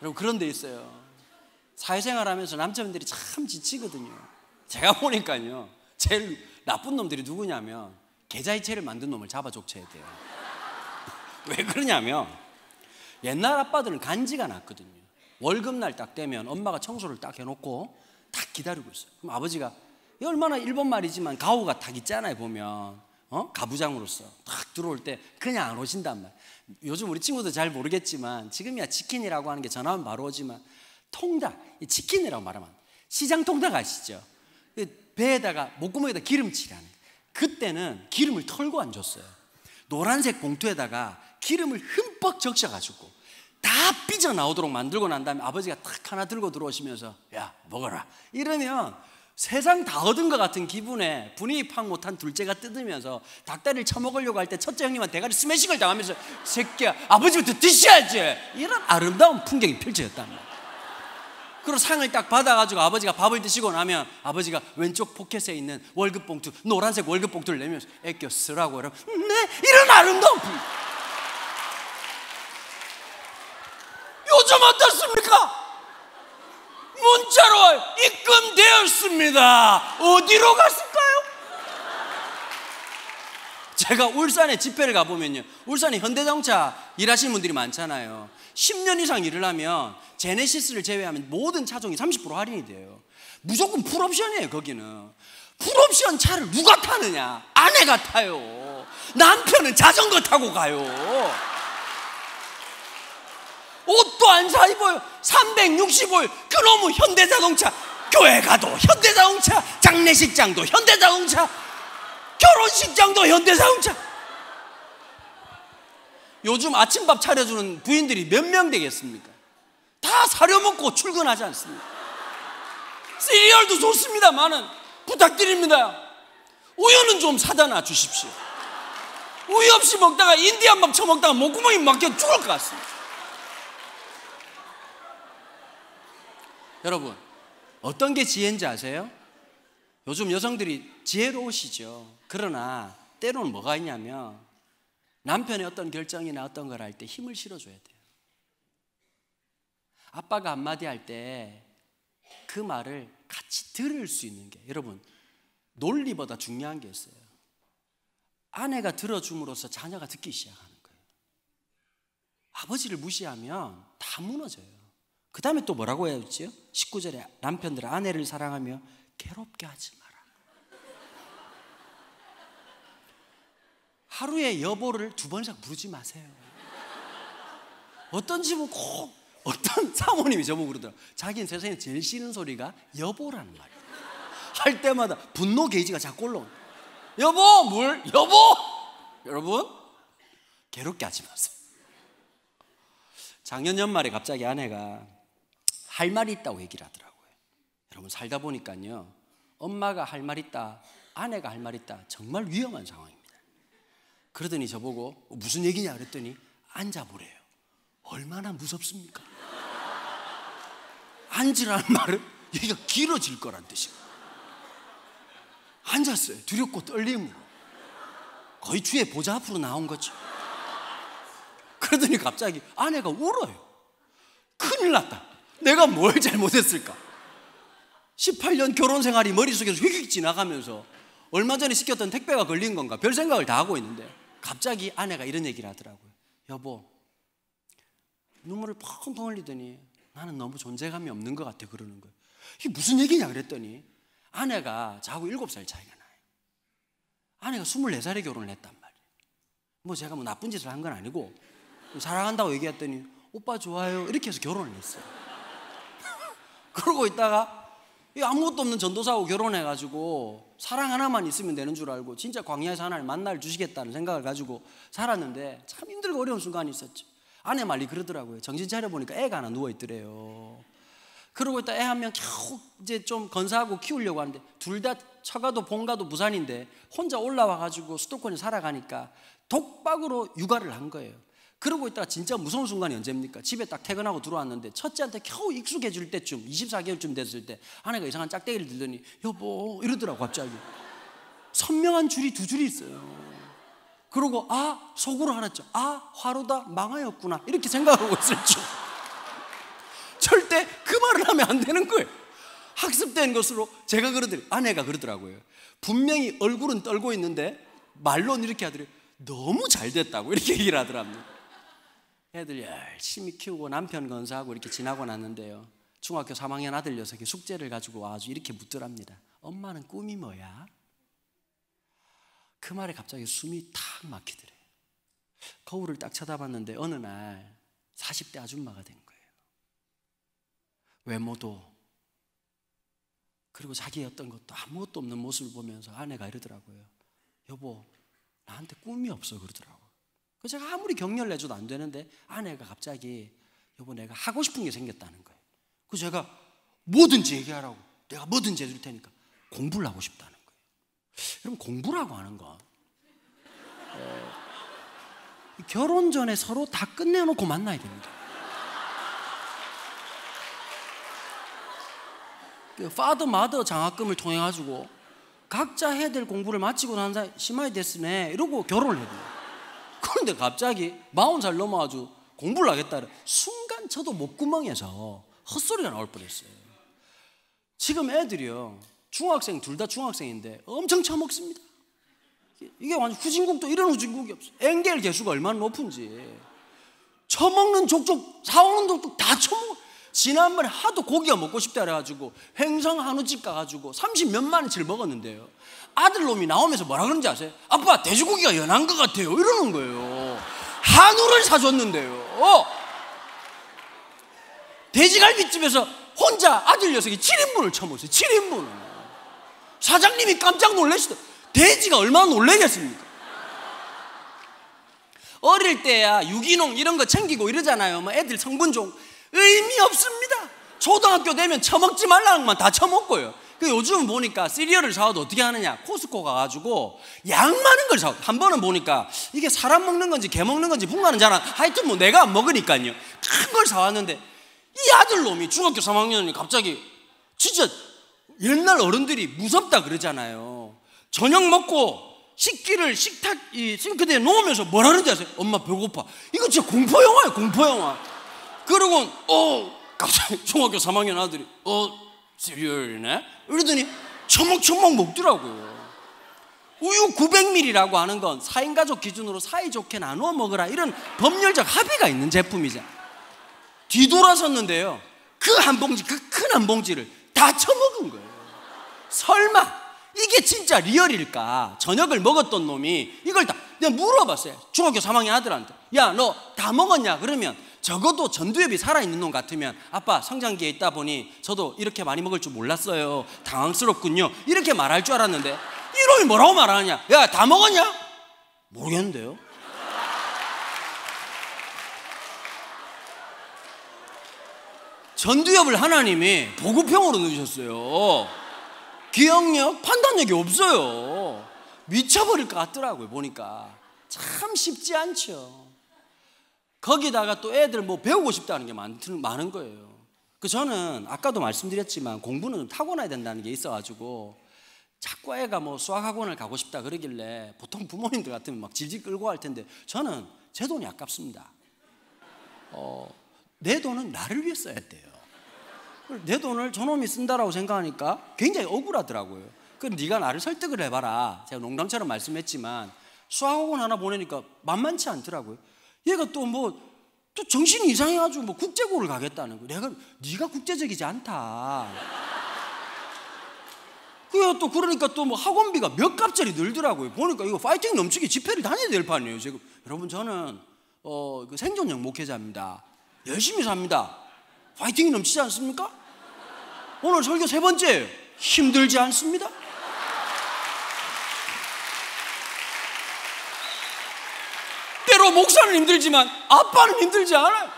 여러분, 그런 데 있어요. 사회생활 하면서 남자분들이 참 지치거든요. 제가 보니까요, 제일 나쁜 놈들이 누구냐면 계좌이체를 만든 놈을 잡아 족쳐야 돼요. 왜 그러냐면 옛날 아빠들은 간지가 났거든요. 월급날 딱 되면 엄마가 청소를 딱 해놓고 딱 기다리고 있어요. 그럼 아버지가 얼마나 일본 말이지만 가오가 딱 있잖아요. 보면 가부장으로서 딱 들어올 때 그냥 안 오신단 말이에요. 요즘 우리 친구도 잘 모르겠지만 지금이야 치킨이라고 하는 게 전화하면 바로 오지만 통닭, 치킨이라고 말하면 시장 통닭 아시죠? 배에다가 목구멍에다 기름칠하는, 그때는 기름을 털고 안 줬어요. 노란색 봉투에다가 기름을 흠뻑 적셔가지고 다 삐져나오도록 만들고 난 다음에 아버지가 딱 하나 들고 들어오시면서 야 먹어라 이러면 세상 다 얻은 것 같은 기분에 분위기 팍 못한 둘째가 뜯으면서 닭다리를 쳐먹으려고 할 때 첫째 형님한테 대가리 스매싱을 당하면서 새끼야 아버지부터 드셔야지, 이런 아름다운 풍경이 펼쳐졌단 말이에요. 그리고 상을 딱 받아가지고 아버지가 밥을 드시고 나면 아버지가 왼쪽 포켓에 있는 월급 봉투, 노란색 월급 봉투를 내면서 애껴 쓰라고 이러면 네, 이런 아름다운 풍경. 요즘 어떻습니까? 문자로 입금되었습니다. 어디로 갔을까요? 제가 울산에 집회를 가보면요, 울산에 현대자동차 일하시는 분들이 많잖아요. 10년 이상 일을 하면 제네시스를 제외하면 모든 차종이 30% 할인이 돼요. 무조건 풀옵션이에요. 거기는 풀옵션 차를 누가 타느냐? 아내가 타요. 남편은 자전거 타고 가요. 옷도 안 사 입어요. 365일 그놈의 현대자동차. 교회 가도 현대자동차, 장례식장도 현대자동차, 결혼식장도 현대자동차. 요즘 아침밥 차려주는 부인들이 몇 명 되겠습니까? 다 사려먹고 출근하지 않습니까? 시리얼도 좋습니다만은 부탁드립니다. 우유는 좀 사다 놔 주십시오. 우유 없이 먹다가 인디안밥 처먹다가 목구멍이 막혀 죽을 것 같습니다. 여러분, 어떤 게 지혜인지 아세요? 요즘 여성들이 지혜로우시죠. 그러나 때로는 뭐가 있냐면 남편의 어떤 결정이나 어떤 걸 할 때 힘을 실어줘야 돼요. 아빠가 한마디 할 때 그 말을 같이 들을 수 있는 게, 여러분, 논리보다 중요한 게 있어요. 아내가 들어줌으로써 자녀가 듣기 시작하는 거예요. 아버지를 무시하면 다 무너져요. 그 다음에 또 뭐라고 했지요? 19절에 남편들 아내를 사랑하며 괴롭게 하지 마라. 하루에 여보를 2번씩 부르지 마세요. 어떤 집은 꼭 어떤 사모님이 저보고 그러더라고요. 자기는 세상에 제일 싫은 소리가 여보라는 말이에요. 할 때마다 분노 게이지가 자꾸 올라오는 거예요. 여보 물, 여보. 여러분, 괴롭게 하지 마세요. 작년 연말에 갑자기 아내가 할 말이 있다고 얘기를 하더라고요. 여러분, 살다 보니까요, 엄마가 할 말 있다, 아내가 할 말 있다, 정말 위험한 상황입니다. 그러더니 저보고 무슨 얘기냐 그랬더니 앉아보래요. 얼마나 무섭습니까? 앉으라는 말은 얘기가 길어질 거란 뜻이고, 앉았어요. 두렵고 떨림으로. 거의 주의 보좌 앞으로 나온 거죠. 그러더니 갑자기 아내가 울어요. 큰일 났다. 내가 뭘 잘못했을까? 18년 결혼 생활이 머릿속에서 휙휙 지나가면서 얼마 전에 시켰던 택배가 걸린 건가 별 생각을 다 하고 있는데 갑자기 아내가 이런 얘기를 하더라고요. 여보, 눈물을 펑펑 흘리더니 나는 너무 존재감이 없는 것 같아 그러는 거예요. 이게 무슨 얘기냐 그랬더니 아내가 저하고 7살 차이가 나요. 아내가 24살에 결혼을 했단 말이에요. 뭐 제가 뭐 나쁜 짓을 한 건 아니고 사랑한다고 얘기했더니 오빠 좋아요 이렇게 해서 결혼을 했어요. 그러고 있다가 아무것도 없는 전도사하고 결혼해가지고 사랑 하나만 있으면 되는 줄 알고 진짜 광야에서 하나님 만나를 주시겠다는 생각을 가지고 살았는데 참 힘들고 어려운 순간이 있었죠. 아내 말이 그러더라고요. 정신 차려보니까 애가 하나 누워있더래요. 그러고 있다 애 한 명 겨우 이제 좀 건사하고 키우려고 하는데 둘 다 처가도 본가도 부산인데 혼자 올라와가지고 수도권에 살아가니까 독박으로 육아를 한 거예요. 그러고 있다가 진짜 무서운 순간이 언제입니까? 집에 딱 퇴근하고 들어왔는데 첫째한테 겨우 익숙해질 때쯤 24개월쯤 됐을 때 아내가 이상한 짝대기를 들더니 여보 이러더라고. 갑자기 선명한 줄이 두 줄이 있어요. 그러고 속으로 알았죠. 화로다 망하였구나 이렇게 생각하고 있을 줄. 절대 그 말을 하면 안 되는 거예요. 학습된 것으로 제가 아내가 그러더라고요. 분명히 얼굴은 떨고 있는데 말로는 이렇게 하더래요. 너무 잘 됐다고 이렇게 얘기를 하더랍니다. 애들 열심히 키우고 남편 건사하고 이렇게 지나고 났는데요, 중학교 3학년 아들 녀석이 숙제를 가지고 와가지고 이렇게 묻더랍니다. 엄마는 꿈이 뭐야? 그 말에 갑자기 숨이 탁 막히더래요. 거울을 딱 쳐다봤는데 어느 날 40대 아줌마가 된 거예요. 외모도 그리고 자기의 어떤 것도 아무것도 없는 모습을 보면서 아내가 이러더라고요. 여보 나한테 꿈이 없어 그러더라고요. 그래서 제가 아무리 격려를 해줘도 안 되는데 아내가 갑자기 여보 내가 하고 싶은 게 생겼다는 거예요. 그래서 제가 뭐든지 얘기하라고, 내가 뭐든지 해줄 테니까 공부를 하고 싶다는 거예요. 그럼 공부라고 하는 건 결혼 전에 서로 다 끝내놓고 만나야 됩니다. 파더 마더 장학금을 통해 가지고 각자 해야 될 공부를 마치고 난 사이 시마이 데스네 이러고 결혼을 해요. 그런데 갑자기 40살 넘어가지고 공부를 하겠다. 순간 저도 목구멍에서 헛소리가 나올 뻔했어요. 지금 애들이요, 중학생 둘 다 중학생인데 엄청 처먹습니다. 이게 완전 후진국도 이런 후진국이 없어요. 엔겔 개수가 얼마나 높은지. 처먹는 족족 사오는 족족 다 처먹어. 지난번에 하도 고기가 먹고 싶다 그래가지고 횡성 한우집 가가지고 30몇만 원치를 먹었는데요, 아들놈이 나오면서 뭐라 그런지 아세요? 아빠 돼지고기가 연한 것 같아요 이러는 거예요. 한우를 사줬는데요, 돼지갈비집에서 혼자 아들 녀석이 7인분을 처먹었어요. 7인분을. 사장님이 깜짝 놀라시더라고요. 돼지가 얼마나 놀라겠습니까? 어릴 때야 유기농 이런 거 챙기고 이러잖아요. 뭐 애들 성분 좋은 의미 없습니다. 초등학교 되면 처먹지 말라는 것만 다 처먹고요. 그 요즘 보니까 시리얼을 사와도 어떻게 하느냐, 코스코 가가지고 양 많은 걸 사와. 한 번은 보니까 이게 사람 먹는 건지 개 먹는 건지 분간은 잘 안, 하여튼 뭐 내가 안 먹으니까요 큰 걸 사왔는데 이 아들놈이 중학교 3학년이 갑자기 진짜 옛날 어른들이 무섭다 그러잖아요. 저녁 먹고 식기를 이 싱크대에 놓으면서 뭐라 그러는지 아세요? 엄마 배고파. 이거 진짜 공포영화예요, 공포영화. 그러고 갑자기 중학교 3학년 아들이 시리얼이네? 이러더니 처먹처먹 먹더라고요. 우유 900ml라고 하는 건 4인 가족 기준으로 사이좋게 나누어 먹으라 이런 법률적 합의가 있는 제품이죠. 뒤돌아섰는데요, 그 한 봉지, 그 큰 한 봉지를 다 처먹은 거예요. 설마 이게 진짜 리얼일까? 저녁을 먹었던 놈이 이걸 다, 내가 물어봤어요. 중학교 3학년 아들한테. 야, 너 다 먹었냐? 그러면 적어도 전두엽이 살아있는 놈 같으면 아빠 성장기에 있다 보니 저도 이렇게 많이 먹을 줄 몰랐어요. 당황스럽군요. 이렇게 말할 줄 알았는데 이놈이 뭐라고 말하냐? 야, 다 먹었냐? 모르겠는데요. 전두엽을 하나님이 보급형으로 넣으셨어요. 기억력, 판단력이 없어요. 미쳐버릴 것 같더라고요. 보니까 참 쉽지 않죠. 거기다가 또 애들 뭐 배우고 싶다는 게 많은 거예요. 저는 아까도 말씀드렸지만 공부는 좀 타고나야 된다는 게 있어가지고 자꾸 애가 뭐 수학학원을 가고 싶다 그러길래 보통 부모님들 같으면 막 질질 끌고 할 텐데 저는 제 돈이 아깝습니다. 내 돈은 나를 위해 써야 돼요. 내 돈을 저놈이 쓴다라고 생각하니까 굉장히 억울하더라고요. 그럼 네가 나를 설득을 해봐라. 제가 농담처럼 말씀했지만 수학학원 하나 보내니까 만만치 않더라고요. 얘가 또 또 정신이 이상해가지고 뭐 국제고를 가겠다는 거예요. 네가 국제적이지 않다. 그래야 또 그러니까 또 뭐 학원비가 몇 값짜리 늘더라고요. 보니까 이거 파이팅 넘치게 집회를 다녀야 될 판이에요. 지금 여러분, 저는 그 생존형 목회자입니다. 열심히 삽니다. 파이팅이 넘치지 않습니까? 오늘 설교 3번째예요. 힘들지 않습니다. 때로 목사는 힘들지만 아빠는 힘들지 않아요.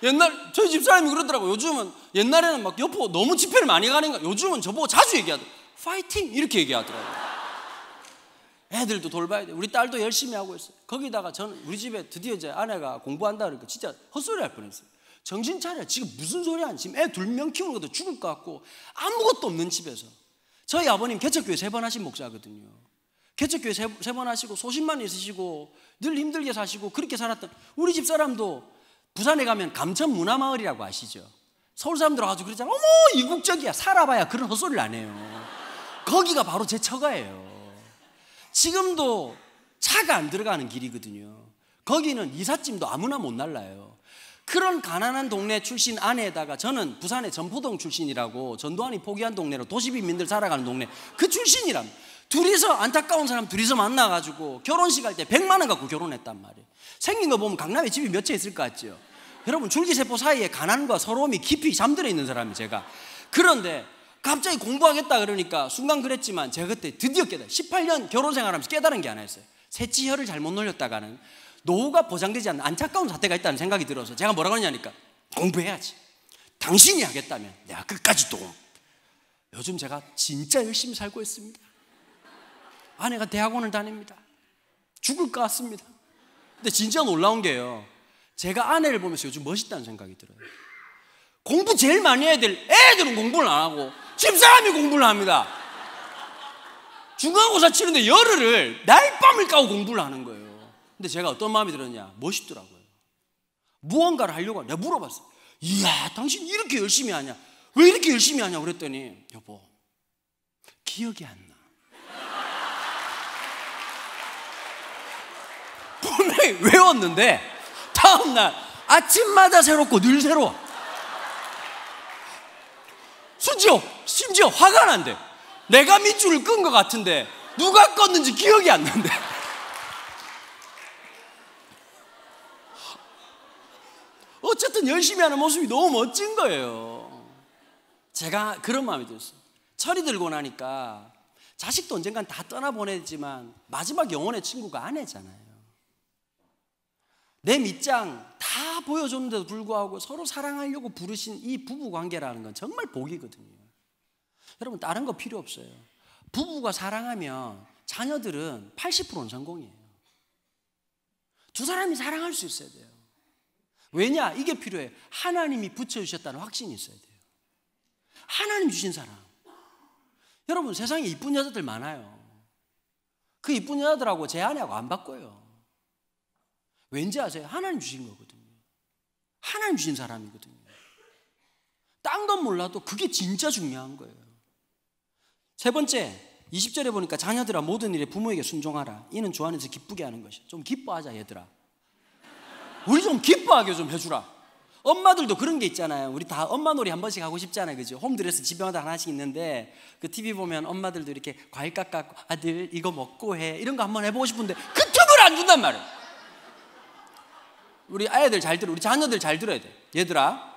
옛날 저희 집사람이 그러더라고요. 요즘은 옛날에는 막 여보 너무 집회를 많이 가는가, 요즘은 저보고 자주 얘기하더라고요. 파이팅 이렇게 얘기하더라고요. 애들도 돌봐야 돼. 우리 딸도 열심히 하고 있어요. 거기다가 저는 우리 집에 드디어 이제 아내가 공부한다 그러니까 진짜 헛소리 할 뻔했어요. 정신 차려. 지금 무슨 소리야. 지금 애 2명 키우는 것도 죽을 것 같고 아무것도 없는 집에서. 저희 아버님 개척교회 3번 하신 목사거든요. 개척교회 3번 하시고 소신만 있으시고 늘 힘들게 사시고 그렇게 살았던 우리 집 사람도 부산에 가면 감천 문화마을이라고 아시죠? 서울 사람들 와가지고 그러잖아요. 어머 이국적이야. 살아봐야 그런 헛소리를 안 해요. 거기가 바로 제 처가예요. 지금도 차가 안 들어가는 길이거든요. 거기는 이삿짐도 아무나 못 날라요. 그런 가난한 동네 출신 아내에다가 저는 부산의 전포동 출신이라고 전두환이 포기한 동네로 도시빈민들 살아가는 동네 그 출신이랍니다. 둘이서 안타까운 사람 둘이서 만나가지고 결혼식 할 때 100만 원 갖고 결혼했단 말이에요. 생긴 거 보면 강남에 집이 몇 채 있을 것 같죠. 여러분 줄기세포 사이에 가난과 서러움이 깊이 잠들어 있는 사람이 제가. 그런데 갑자기 공부하겠다 그러니까 순간 그랬지만 제가 그때 드디어 18년 결혼 생활하면서 깨달은 게 하나 있어요. 새치혀를 잘못 놀렸다가는 노후가 보장되지 않는 안타까운 사태가 있다는 생각이 들어서 제가 뭐라고 하냐니까 공부해야지. 당신이 하겠다면 내가 끝까지 도움. 요즘 제가 진짜 열심히 살고 있습니다. 아내가 대학원을 다닙니다. 죽을 것 같습니다. 근데 진짜 놀라운 게요, 제가 아내를 보면서 요즘 멋있다는 생각이 들어요. 공부 제일 많이 해야 될 애들은 공부를 안 하고 집사람이 공부를 합니다. 중간고사 치는데 열흘을 날밤을 까고 공부를 하는 거예요. 근데 제가 어떤 마음이 들었냐, 멋있더라고요. 무언가를 하려고 내가 물어봤어요. 이야 당신 이렇게 열심히 하냐, 왜 이렇게 열심히 하냐 그랬더니 여보 기억이 안 나. 분명히 외웠는데 다음날 아침마다 새롭고 늘 새로워. 심지어 화가 난대. 내가 밑줄을 끈 것 같은데 누가 껐는지 기억이 안 난대. 어쨌든 열심히 하는 모습이 너무 멋진 거예요. 제가 그런 마음이 들었어요. 철이 들고 나니까 자식도 언젠간 다 떠나보내지만 마지막 영혼의 친구가 아내잖아요. 내 밑장 다 보여줬는데도 불구하고 서로 사랑하려고 부르신 이 부부관계라는 건 정말 복이거든요. 여러분 다른 거 필요 없어요. 부부가 사랑하면 자녀들은 80%는 성공이에요. 두 사람이 사랑할 수 있어야 돼요. 왜냐? 이게 필요해요. 하나님이 붙여주셨다는 확신이 있어야 돼요. 하나님 주신 사랑. 여러분 세상에 이쁜 여자들 많아요. 그 이쁜 여자들하고 제 아내하고 안 바꿔요. 왠지 아세요? 하나님 주신 거거든요. 하나님 주신 사람이거든요. 딴 건 몰라도 그게 진짜 중요한 거예요. 3번째 20절에 보니까 자녀들아 모든 일에 부모에게 순종하라. 이는 주 안에서 기쁘게 하는 것이야. 좀 기뻐하자 얘들아. 우리 좀 기뻐하게 좀 해주라. 엄마들도 그런 게 있잖아요. 우리 다 엄마 놀이 한 번씩 하고 싶잖아요. 그죠? 홈드레스 집에마다 하나씩 있는데 그 TV 보면 엄마들도 이렇게 과일 깎고 아들 이거 먹고 해 이런 거 한번 해보고 싶은데 그 틈을 안 준단 말이에요. 우리 아이들 잘 들어, 우리 자녀들 잘 들어야 돼. 얘들아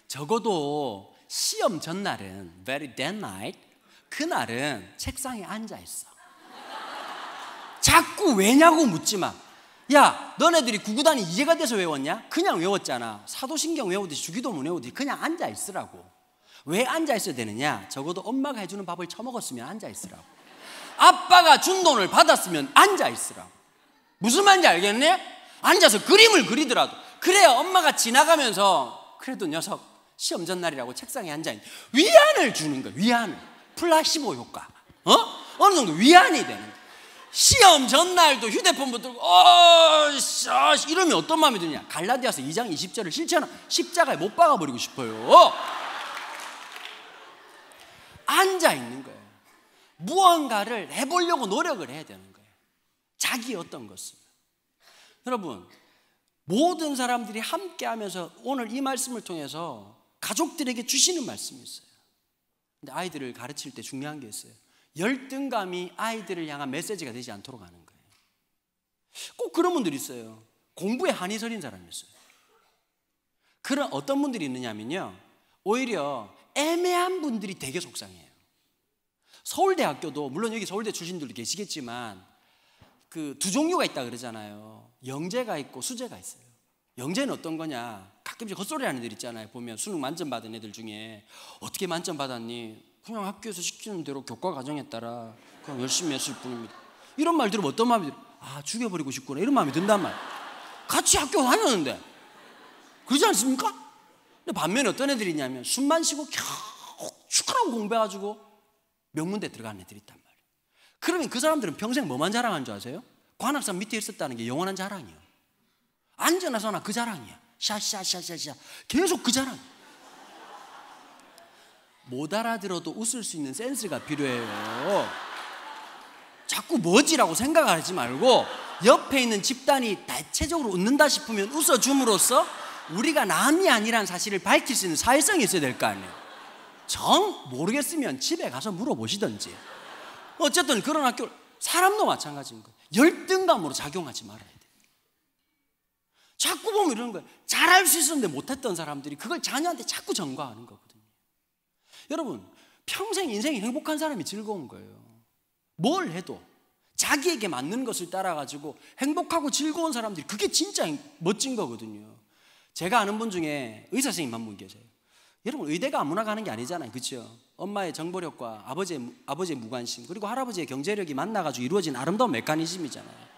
적어도 시험 전날은 very that night 그날은 책상에 앉아 있어. 자꾸 왜냐고 묻지 마. 야 너네들이 구구단이 이해가 돼서 외웠냐? 그냥 외웠잖아. 사도신경 외우듯이 주기도문 외우듯이 그냥 앉아 있으라고. 왜 앉아 있어야 되느냐? 적어도 엄마가 해주는 밥을 처먹었으면 앉아 있으라고. 아빠가 준 돈을 받았으면 앉아 있으라고. 무슨 말인지 알겠네? 앉아서 그림을 그리더라도 그래야 엄마가 지나가면서 그래도 녀석 시험 전날이라고 책상에 앉아있는 위안을 주는 거예요. 위안을. 플라시보 효과. 어느 정도 위안이 되는 거예요. 시험 전날도 휴대폰 붙들고 이러면 어떤 마음이 드냐? 갈라디아서 2장 20절을 실천하 십자가에 못 박아버리고 싶어요. 앉아있는 거예요. 무언가를 해보려고 노력을 해야 되는 거예요. 자기 어떤 것을. 여러분 모든 사람들이 함께 하면서 오늘 이 말씀을 통해서 가족들에게 주시는 말씀이 있어요. 근데 아이들을 가르칠 때 중요한 게 있어요. 열등감이 아이들을 향한 메시지가 되지 않도록 하는 거예요. 꼭 그런 분들이 있어요. 공부에 한이 서린 사람이 있어요. 그런 어떤 분들이 있느냐면요, 오히려 애매한 분들이 되게 속상해요. 서울대학교도 물론 여기 서울대 출신들도 계시겠지만 그 두 종류가 있다 그러잖아요. 영재가 있고 수재가 있어요. 영재는 어떤 거냐, 가끔씩 헛소리 하는 애들 있잖아요. 보면 수능 만점 받은 애들 중에 어떻게 만점 받았니? 그냥 학교에서 시키는 대로 교과 과정에 따라 그냥 열심히 했을 뿐입니다. 이런 말 들으면 어떤 마음이 들어요? 아, 죽여버리고 싶구나, 이런 마음이 든단 말이에요. 같이 학교 다녔는데 그러지 않습니까? 근데 반면에 어떤 애들이 있냐면 숨만 쉬고 겨우 축하라고 공부해가지고 명문대 들어가는 애들이 있단 말이에요. 그러면 그 사람들은 평생 뭐만 자랑하는 줄 아세요? 관악산 밑에 있었다는 게 영원한 자랑이에요. 앉아나서나 그 자랑이야. 샤샤샤샤샤 계속 그 자랑. 못 알아들어도 웃을 수 있는 센스가 필요해요. 자꾸 뭐지라고 생각하지 말고 옆에 있는 집단이 대체적으로 웃는다 싶으면 웃어줌으로써 우리가 남이 아니라는 사실을 밝힐 수 있는 사회성이 있어야 될 거 아니에요. 정 모르겠으면 집에 가서 물어보시든지. 어쨌든 그런 학교, 사람도 마찬가지인 거예요. 열등감으로 작용하지 말아야 돼요. 자꾸 보면 이러는 거예요. 잘할 수 있었는데 못했던 사람들이 그걸 자녀한테 자꾸 전가하는 거거든요. 여러분, 평생 인생이 행복한 사람이 즐거운 거예요. 뭘 해도 자기에게 맞는 것을 따라가지고 행복하고 즐거운 사람들이, 그게 진짜 멋진 거거든요. 제가 아는 분 중에 의사 선생님 한 분 계세요. 여러분, 의대가 아무나 가는 게 아니잖아요, 그렇죠? 엄마의 정보력과 아버지의 무관심, 그리고 할아버지의 경제력이 만나가지고 이루어진 아름다운 메커니즘이잖아요.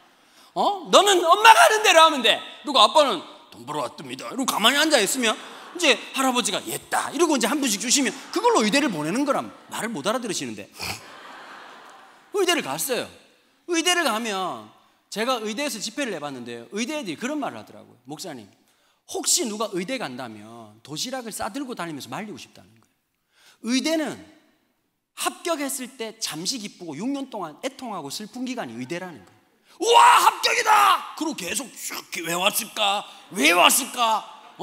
너는 엄마가 하는 대로 하면 돼. 그리고 아빠는 돈 벌어 왔답니다. 이러고 가만히 앉아 있으면 이제 할아버지가 옛다 이러고 이제 한 푼씩 주시면 그걸로 의대를 보내는 거란 말을 못 알아들으시는데 의대를 갔어요. 의대를 가면 제가 의대에서 집회를 해봤는데요, 의대 애들이 그런 말을 하더라고요. 목사님, 혹시 누가 의대 간다면 도시락을 싸들고 다니면서 말리고 싶다는 거예요. 의대는 합격했을 때 잠시 기쁘고 6년 동안 애통하고 슬픈 기간이 의대라는 거예요. 우와, 합격이다! 그리고 계속 왜 왔을까? 왜 왔을까?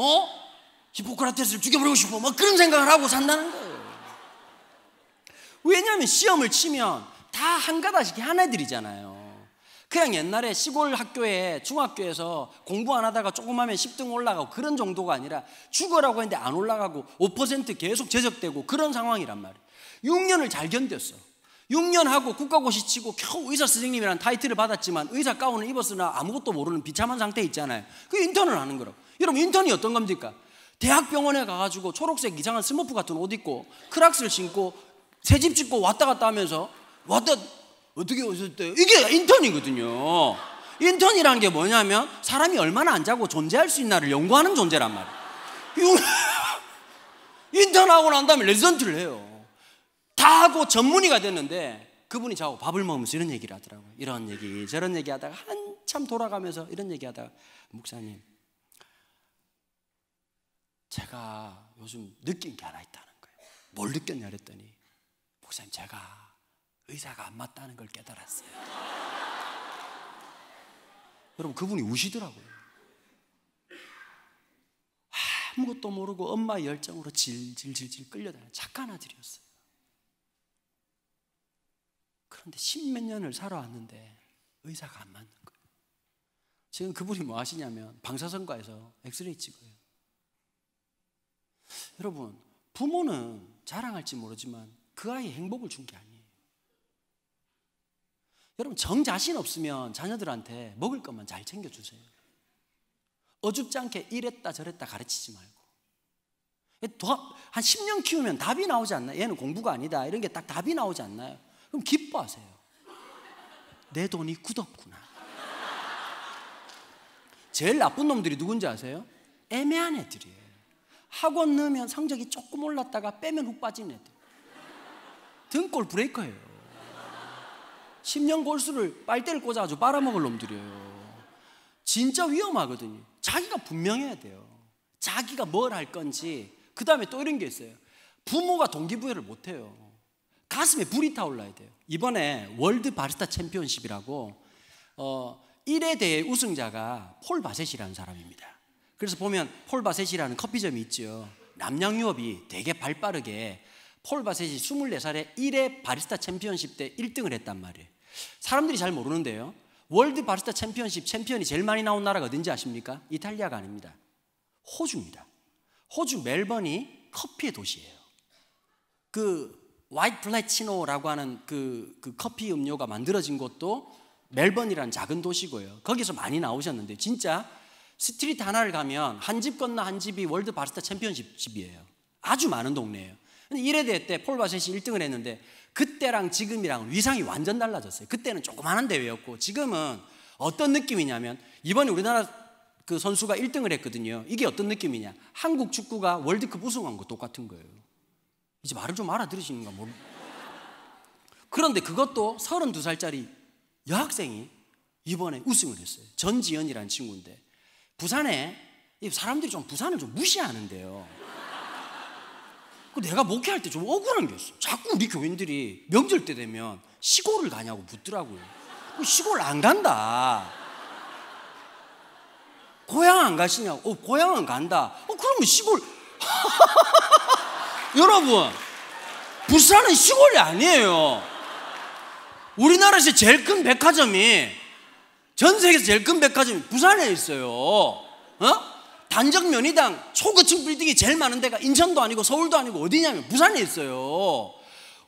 히포크라테스를 죽여버리고 싶어, 막 그런 생각을 하고 산다는 거예요. 왜냐하면 시험을 치면 다 한 가닥씩 한 애들이잖아요. 그냥 옛날에 시골 학교에 중학교에서 공부 안 하다가 조금 하면 10등 올라가고 그런 정도가 아니라 죽어라고 했는데 안 올라가고 5% 계속 제적되고 그런 상황이란 말이에요. 6년을 잘 견뎠어. 6년 하고 국가고시 치고 겨우 의사 선생님이라는 타이틀을 받았지만 의사 가운을 입었으나 아무것도 모르는 비참한 상태에 있잖아요. 그 인턴을 하는 거라고. 여러분, 인턴이 어떤 겁니까? 대학병원에 가가지고 초록색 이상한 스머프 같은 옷 입고 크락스를 신고 새집 짓고 왔다 갔다 하면서 어떻게 오셨대요? 이게 인턴이거든요. 인턴이라는 게 뭐냐면 사람이 얼마나 안 자고 존재할 수 있나를 연구하는 존재란 말이에요. 인턴하고 난 다음에 레지던트를 해요. 다 하고 전문의가 됐는데 그분이 저하고 밥을 먹으면서 이런 얘기를 하더라고요. 이런 얘기 저런 얘기 하다가 한참 돌아가면서 이런 얘기 하다가, 목사님, 제가 요즘 느낀 게 하나 있다는 거예요. 뭘 느꼈냐 그랬더니, 목사님, 제가 의사가 안 맞다는 걸 깨달았어요. 여러분, 그분이 우시더라고요. 아무것도 모르고 엄마의 열정으로 질질질질 끌려다니는 착한 아들이었어요. 그런데 10몇 년을 살아왔는데 의사가 안 맞는 거예요. 지금 그분이 뭐 하시냐면 방사선과에서 엑스레이 찍어요. 여러분, 부모는 자랑할지 모르지만 그 아이의 행복을 준 게 아니에요. 여러분, 정 자신 없으면 자녀들한테 먹을 것만 잘 챙겨주세요. 어줍지 않게 이랬다 저랬다 가르치지 말고. 한 10년 키우면 답이 나오지 않나요? 얘는 공부가 아니다, 이런 게 딱 답이 나오지 않나요? 그럼 기뻐하세요. 내 돈이 굳었구나. 제일 나쁜 놈들이 누군지 아세요? 애매한 애들이에요. 학원 넣으면 성적이 조금 올랐다가 빼면 훅 빠지는 애들. 등골 브레이커예요. 10년 골수를 빨대를 꽂아가지고 빨아먹을 놈들이에요. 진짜 위험하거든요. 자기가 분명해야 돼요. 자기가 뭘 할 건지. 그 다음에 또 이런 게 있어요. 부모가 동기부여를 못해요. 가슴에 불이 타올라야 돼요. 이번에 월드 바리스타 챔피언십이라고 1회 대회 우승자가 폴 바셋이라는 사람입니다. 그래서 보면 폴 바셋이라는 커피점이 있죠. 남양유업이 되게 발빠르게 폴 바셋이 24살에 1회 바리스타 챔피언십 때 1등을 했단 말이에요. 사람들이 잘 모르는데요, 월드 바리스타 챔피언십 챔피언이 제일 많이 나온 나라가 어딘지 아십니까? 이탈리아가 아닙니다. 호주입니다. 호주 멜번이 커피의 도시예요. 그 화이트 플래치노라고 하는 그 커피 음료가 만들어진 곳도 멜번이라는 작은 도시고요. 거기서 많이 나오셨는데 진짜 스트리트 하나를 가면 한 집 건너 한 집이 월드 바리스타 챔피언십 집이에요. 아주 많은 동네예요. 근데 1회 대회 때 폴 바셋이 1등을 했는데 그때랑 지금이랑 위상이 완전 달라졌어요. 그때는 조그마한 대회였고 지금은 어떤 느낌이냐면 이번에 우리나라 그 선수가 1등을 했거든요. 이게 어떤 느낌이냐? 한국 축구가 월드컵 우승한 거 똑같은 거예요. 이제 말을 좀 알아들으시는가 모르. 그런데 그것도 32살짜리 여학생이 이번에 우승을 했어요. 전지현이라는 친구인데 부산에 사람들이 좀 부산을 좀 무시하는데요. 내가 목회할 때 좀 억울한 게 있어요. 자꾸 우리 교인들이 명절 때 되면 시골을 가냐고 묻더라고요. 시골 안 간다. 고향 안 가시냐고. 고향은 간다. 그러면 시골. 여러분, 부산은 시골이 아니에요. 우리나라에서 제일 큰 백화점이, 전 세계에서 제일 큰 백화점이 부산에 있어요. 단적 면의당 초고층 빌딩이 제일 많은 데가 인천도 아니고 서울도 아니고 어디냐면 부산에 있어요.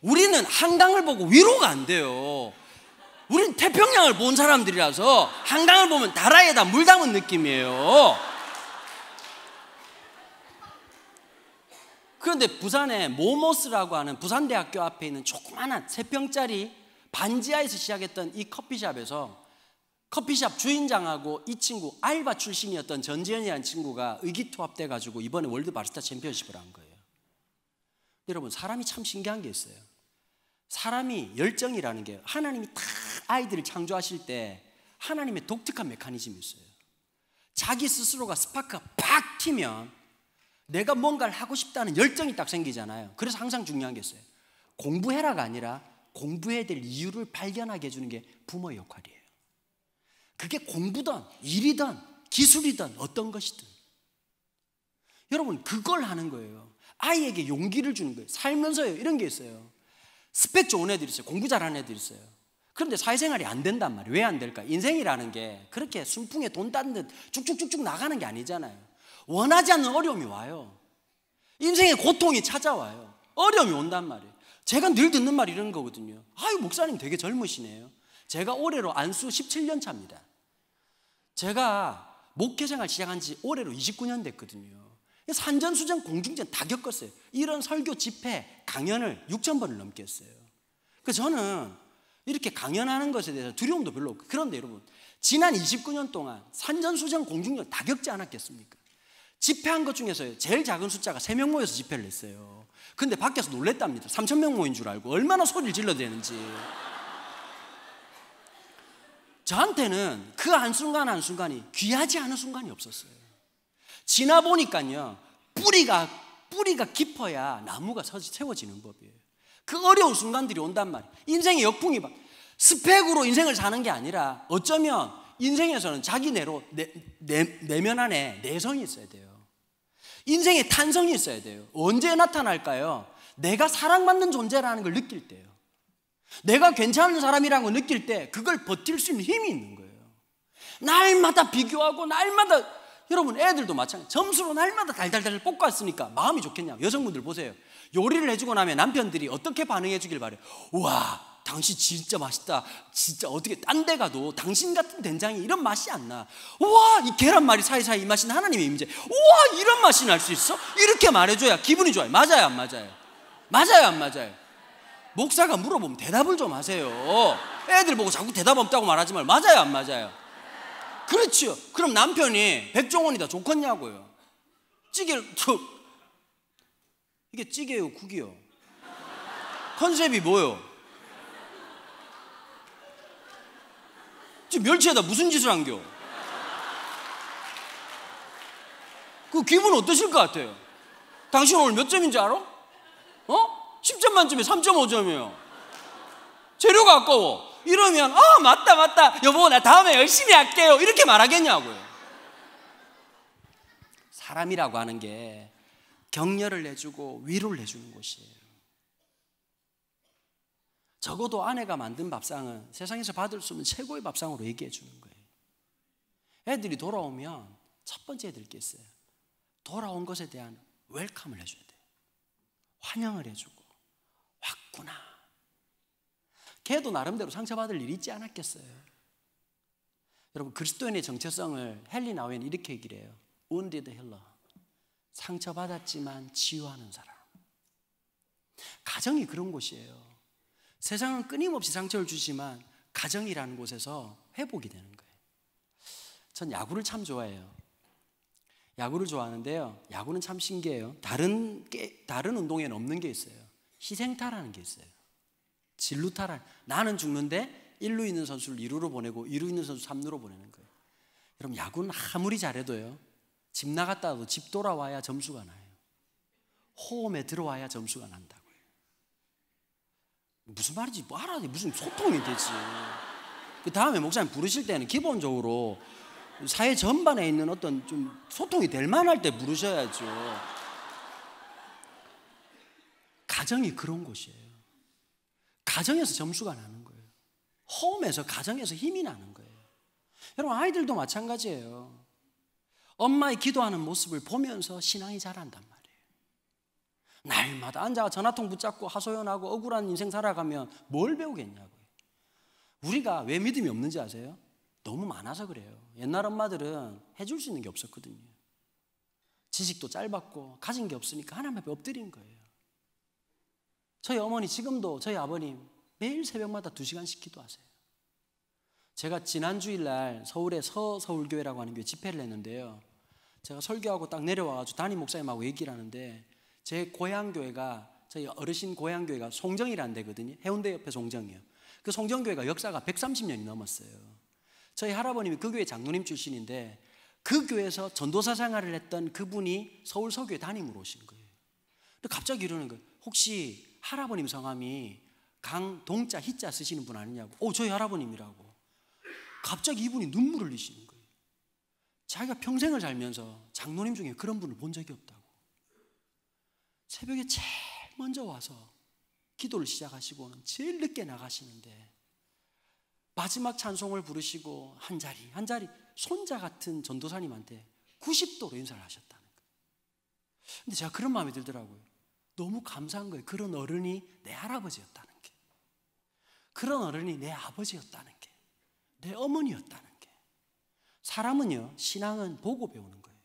우리는 한강을 보고 위로가 안 돼요. 우리는 태평양을 본 사람들이라서 한강을 보면 다라에다 물 담은 느낌이에요. 그런데 부산에 모모스라고 하는 부산대학교 앞에 있는 조그마한 3평짜리 반지하에서 시작했던 이 커피숍에서 커피숍 주인장하고 이 친구 알바 출신이었던 전지현이라는 친구가 의기투합돼 가지고 이번에 월드 바리스타 챔피언십을 한 거예요. 여러분, 사람이 참 신기한 게 있어요. 사람이 열정이라는 게 하나님이 다 아이들을 창조하실 때 하나님의 독특한 메커니즘이 있어요. 자기 스스로가 스파크가 팍 튀면 내가 뭔가를 하고 싶다는 열정이 딱 생기잖아요. 그래서 항상 중요한 게 있어요. 공부해라가 아니라 공부해야 될 이유를 발견하게 해주는 게 부모의 역할이에요. 그게 공부든 일이든 기술이든 어떤 것이든 여러분 그걸 하는 거예요. 아이에게 용기를 주는 거예요. 살면서요 이런 게 있어요. 스펙 좋은 애들이 있어요. 공부 잘하는 애들이 있어요. 그런데 사회생활이 안 된단 말이에요. 왜 안 될까? 인생이라는 게 그렇게 순풍에 돈 따는 듯 쭉쭉쭉쭉 나가는 게 아니잖아요. 원하지 않는 어려움이 와요. 인생의 고통이 찾아와요. 어려움이 온단 말이에요. 제가 늘 듣는 말이 이런 거거든요. 아유 목사님 되게 젊으시네요. 제가 올해로 안수 17년 차입니다. 제가 목회생활 시작한 지 올해로 29년 됐거든요. 산전수전 공중전 다 겪었어요. 이런 설교 집회 강연을 6,000번을 넘게 했어요. 그래서 저는 이렇게 강연하는 것에 대해서 두려움도 별로 없고. 그런데 여러분 지난 29년 동안 산전수전 공중전 다 겪지 않았겠습니까? 집회한 것 중에서 제일 작은 숫자가 3명 모여서 집회를 했어요. 근데 밖에서 놀랬답니다. 3,000명 모인 줄 알고 얼마나 소리를 질러야 되는지. 저한테는 그 한순간 한순간이 귀하지 않은 순간이 없었어요. 지나보니까요 뿌리가 깊어야 나무가 세워지는 법이에요. 그 어려운 순간들이 온단 말이에요. 인생의 역풍이 스펙으로 인생을 사는 게 아니라 어쩌면 인생에서는 자기 내면 안에 내성이 있어야 돼요. 인생의 탄성이 있어야 돼요. 언제 나타날까요? 내가 사랑받는 존재라는 걸 느낄 때요. 내가 괜찮은 사람이라는 걸 느낄 때 그걸 버틸 수 있는 힘이 있는 거예요. 날마다 비교하고 날마다 여러분 애들도 마찬가지. 점수로 날마다 달달달 볶았으니까 마음이 좋겠냐. 여성분들 보세요. 요리를 해주고 나면 남편들이 어떻게 반응해 주길 바래요. 우와 당신 진짜 맛있다. 진짜 어떻게 딴 데 가도 당신 같은 된장이 이런 맛이 안 나. 우와 이 계란말이 사이사이 이 맛이 하나님의 임재. 우와 이런 맛이 날 수 있어? 이렇게 말해줘야 기분이 좋아요. 맞아요 안 맞아요? 맞아요 안 맞아요? 목사가 물어보면 대답을 좀 하세요. 애들 보고 자꾸 대답 없다고 말하지 말고 맞아요 안 맞아요? 그렇죠. 그럼 남편이 백종원이다 좋겠냐고요. 찌개를 이게 찌개요 국이요? 컨셉이 뭐요? 지금 멸치에다 무슨 짓을 한겨? 그 기분 어떠실 것 같아요? 당신 오늘 몇 점인지 알아? 10점 만점에 3.5점이에요. 재료가 아까워. 이러면 맞다 여보 나 다음에 열심히 할게요 이렇게 말하겠냐고요. 사람이라고 하는 게 격려를 해주고 위로를 해주는 곳이에요. 적어도 아내가 만든 밥상은 세상에서 받을 수 있는 최고의 밥상으로 얘기해 주는 거예요. 애들이 돌아오면 첫 번째 해드릴 게 있어요. 돌아온 것에 대한 웰컴을 해줘야 돼요. 환영을 해주고, 왔구나. 걔도 나름대로 상처받을 일이 있지 않았겠어요? 여러분, 그리스도인의 정체성을 헨리 나우엔이 이렇게 얘기를 해요. wounded healer. 상처받았지만 치유하는 사람. 가정이 그런 곳이에요. 세상은 끊임없이 상처를 주지만 가정이라는 곳에서 회복이 되는 거예요. 전 야구를 참 좋아해요. 야구를 좋아하는데요, 야구는 참 신기해요. 다른 운동에는 없는 게 있어요. 희생타라는 게 있어요. 진루타라는, 나는 죽는데 1루 있는 선수를 2루로 보내고 2루 있는 선수 3루로 보내는 거예요. 여러분, 야구는 아무리 잘해도요, 집 나갔다 와도 집 돌아와야 점수가 나요. 홈에 들어와야 점수가 난다고요. 무슨 말인지 뭐 알아야 돼. 무슨 소통이 되지. 그 다음에 목사님 부르실 때는 기본적으로 사회 전반에 있는 어떤 좀 소통이 될 만할 때 부르셔야죠. 가정이 그런 곳이에요. 가정에서 점수가 나는 거예요. 홈에서, 가정에서 힘이 나는 거예요. 여러분, 아이들도 마찬가지예요. 엄마의 기도하는 모습을 보면서 신앙이 자란단 말이에요. 날마다 앉아 전화통 붙잡고 하소연하고 억울한 인생 살아가면 뭘 배우겠냐고요. 우리가 왜 믿음이 없는지 아세요? 너무 많아서 그래요. 옛날 엄마들은 해줄 수 있는 게 없었거든요. 지식도 짧았고 가진 게 없으니까 하나님 앞에 엎드린 거예요. 저희 어머니, 지금도 저희 아버님 매일 새벽마다 2시간씩 기도하세요. 제가 지난 주일날 서울의 서울교회라고 하는 교회 집회를 했는데요, 제가 설교하고 딱 내려와가지고 담임 목사님하고 얘기를 하는데, 제 고향교회가, 저희 어르신 고향교회가 송정이라는 데거든요. 해운대 옆에 송정이요. 그 송정교회가 역사가 130년이 넘었어요. 저희 할아버님이 그 교회 장로님 출신인데, 그 교회에서 전도사 생활을 했던 그분이 서울 서교회 담임으로 오신 거예요. 근데 갑자기 이러는 거예요. 혹시 할아버님 성함이 강동자 희자 쓰시는 분 아니냐고. 저희 할아버님이라고. 갑자기 이분이 눈물을 흘리시는 거예요. 자기가 평생을 살면서 장로님 중에 그런 분을 본 적이 없다고. 새벽에 제일 먼저 와서 기도를 시작하시고는 제일 늦게 나가시는데, 마지막 찬송을 부르시고 한 자리 손자 같은 전도사님한테 90도로 인사를 하셨다는 거예요. 근데 제가 그런 마음이 들더라고요. 너무 감사한 거예요. 그런 어른이 내 할아버지였다는 게, 그런 어른이 내 아버지였다는 게, 내 어머니였다는 게. 사람은요, 신앙은 보고 배우는 거예요.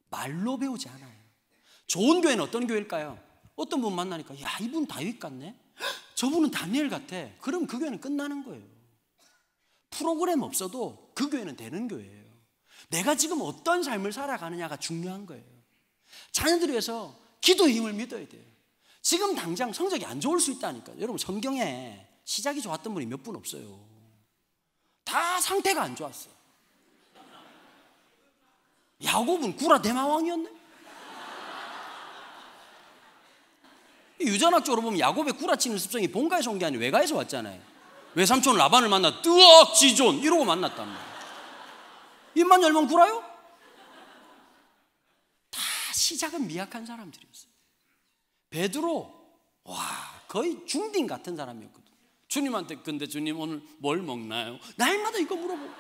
말로 배우지 않아요. 좋은 교회는 어떤 교회일까요? 어떤 분 만나니까, 야, 이분 다윗 같네? 저분은 다니엘 같아. 그럼 그 교회는 끝나는 거예요. 프로그램 없어도 그 교회는 되는 교회예요. 내가 지금 어떤 삶을 살아가느냐가 중요한 거예요. 자녀들을 위해서 기도의 힘을 믿어야 돼요. 지금 당장 성적이 안 좋을 수 있다니까요. 여러분, 성경에 시작이 좋았던 분이 몇 분 없어요. 다 상태가 안 좋았어. 야곱은 구라 대마왕이었네. 유전학적으로 보면 야곱의 구라치는 습성이 본가에서 온 게 아니라 외가에서 왔잖아요. 외삼촌 라반을 만나 뜨악 지존 이러고 만났단 말이에요. 입만 열면 구라요? 다 시작은 미약한 사람들이었어요. 베드로, 거의 중딩 같은 사람이었거든. 주님한테, 근데 주님 오늘 뭘 먹나요? 날마다 이거 물어보고,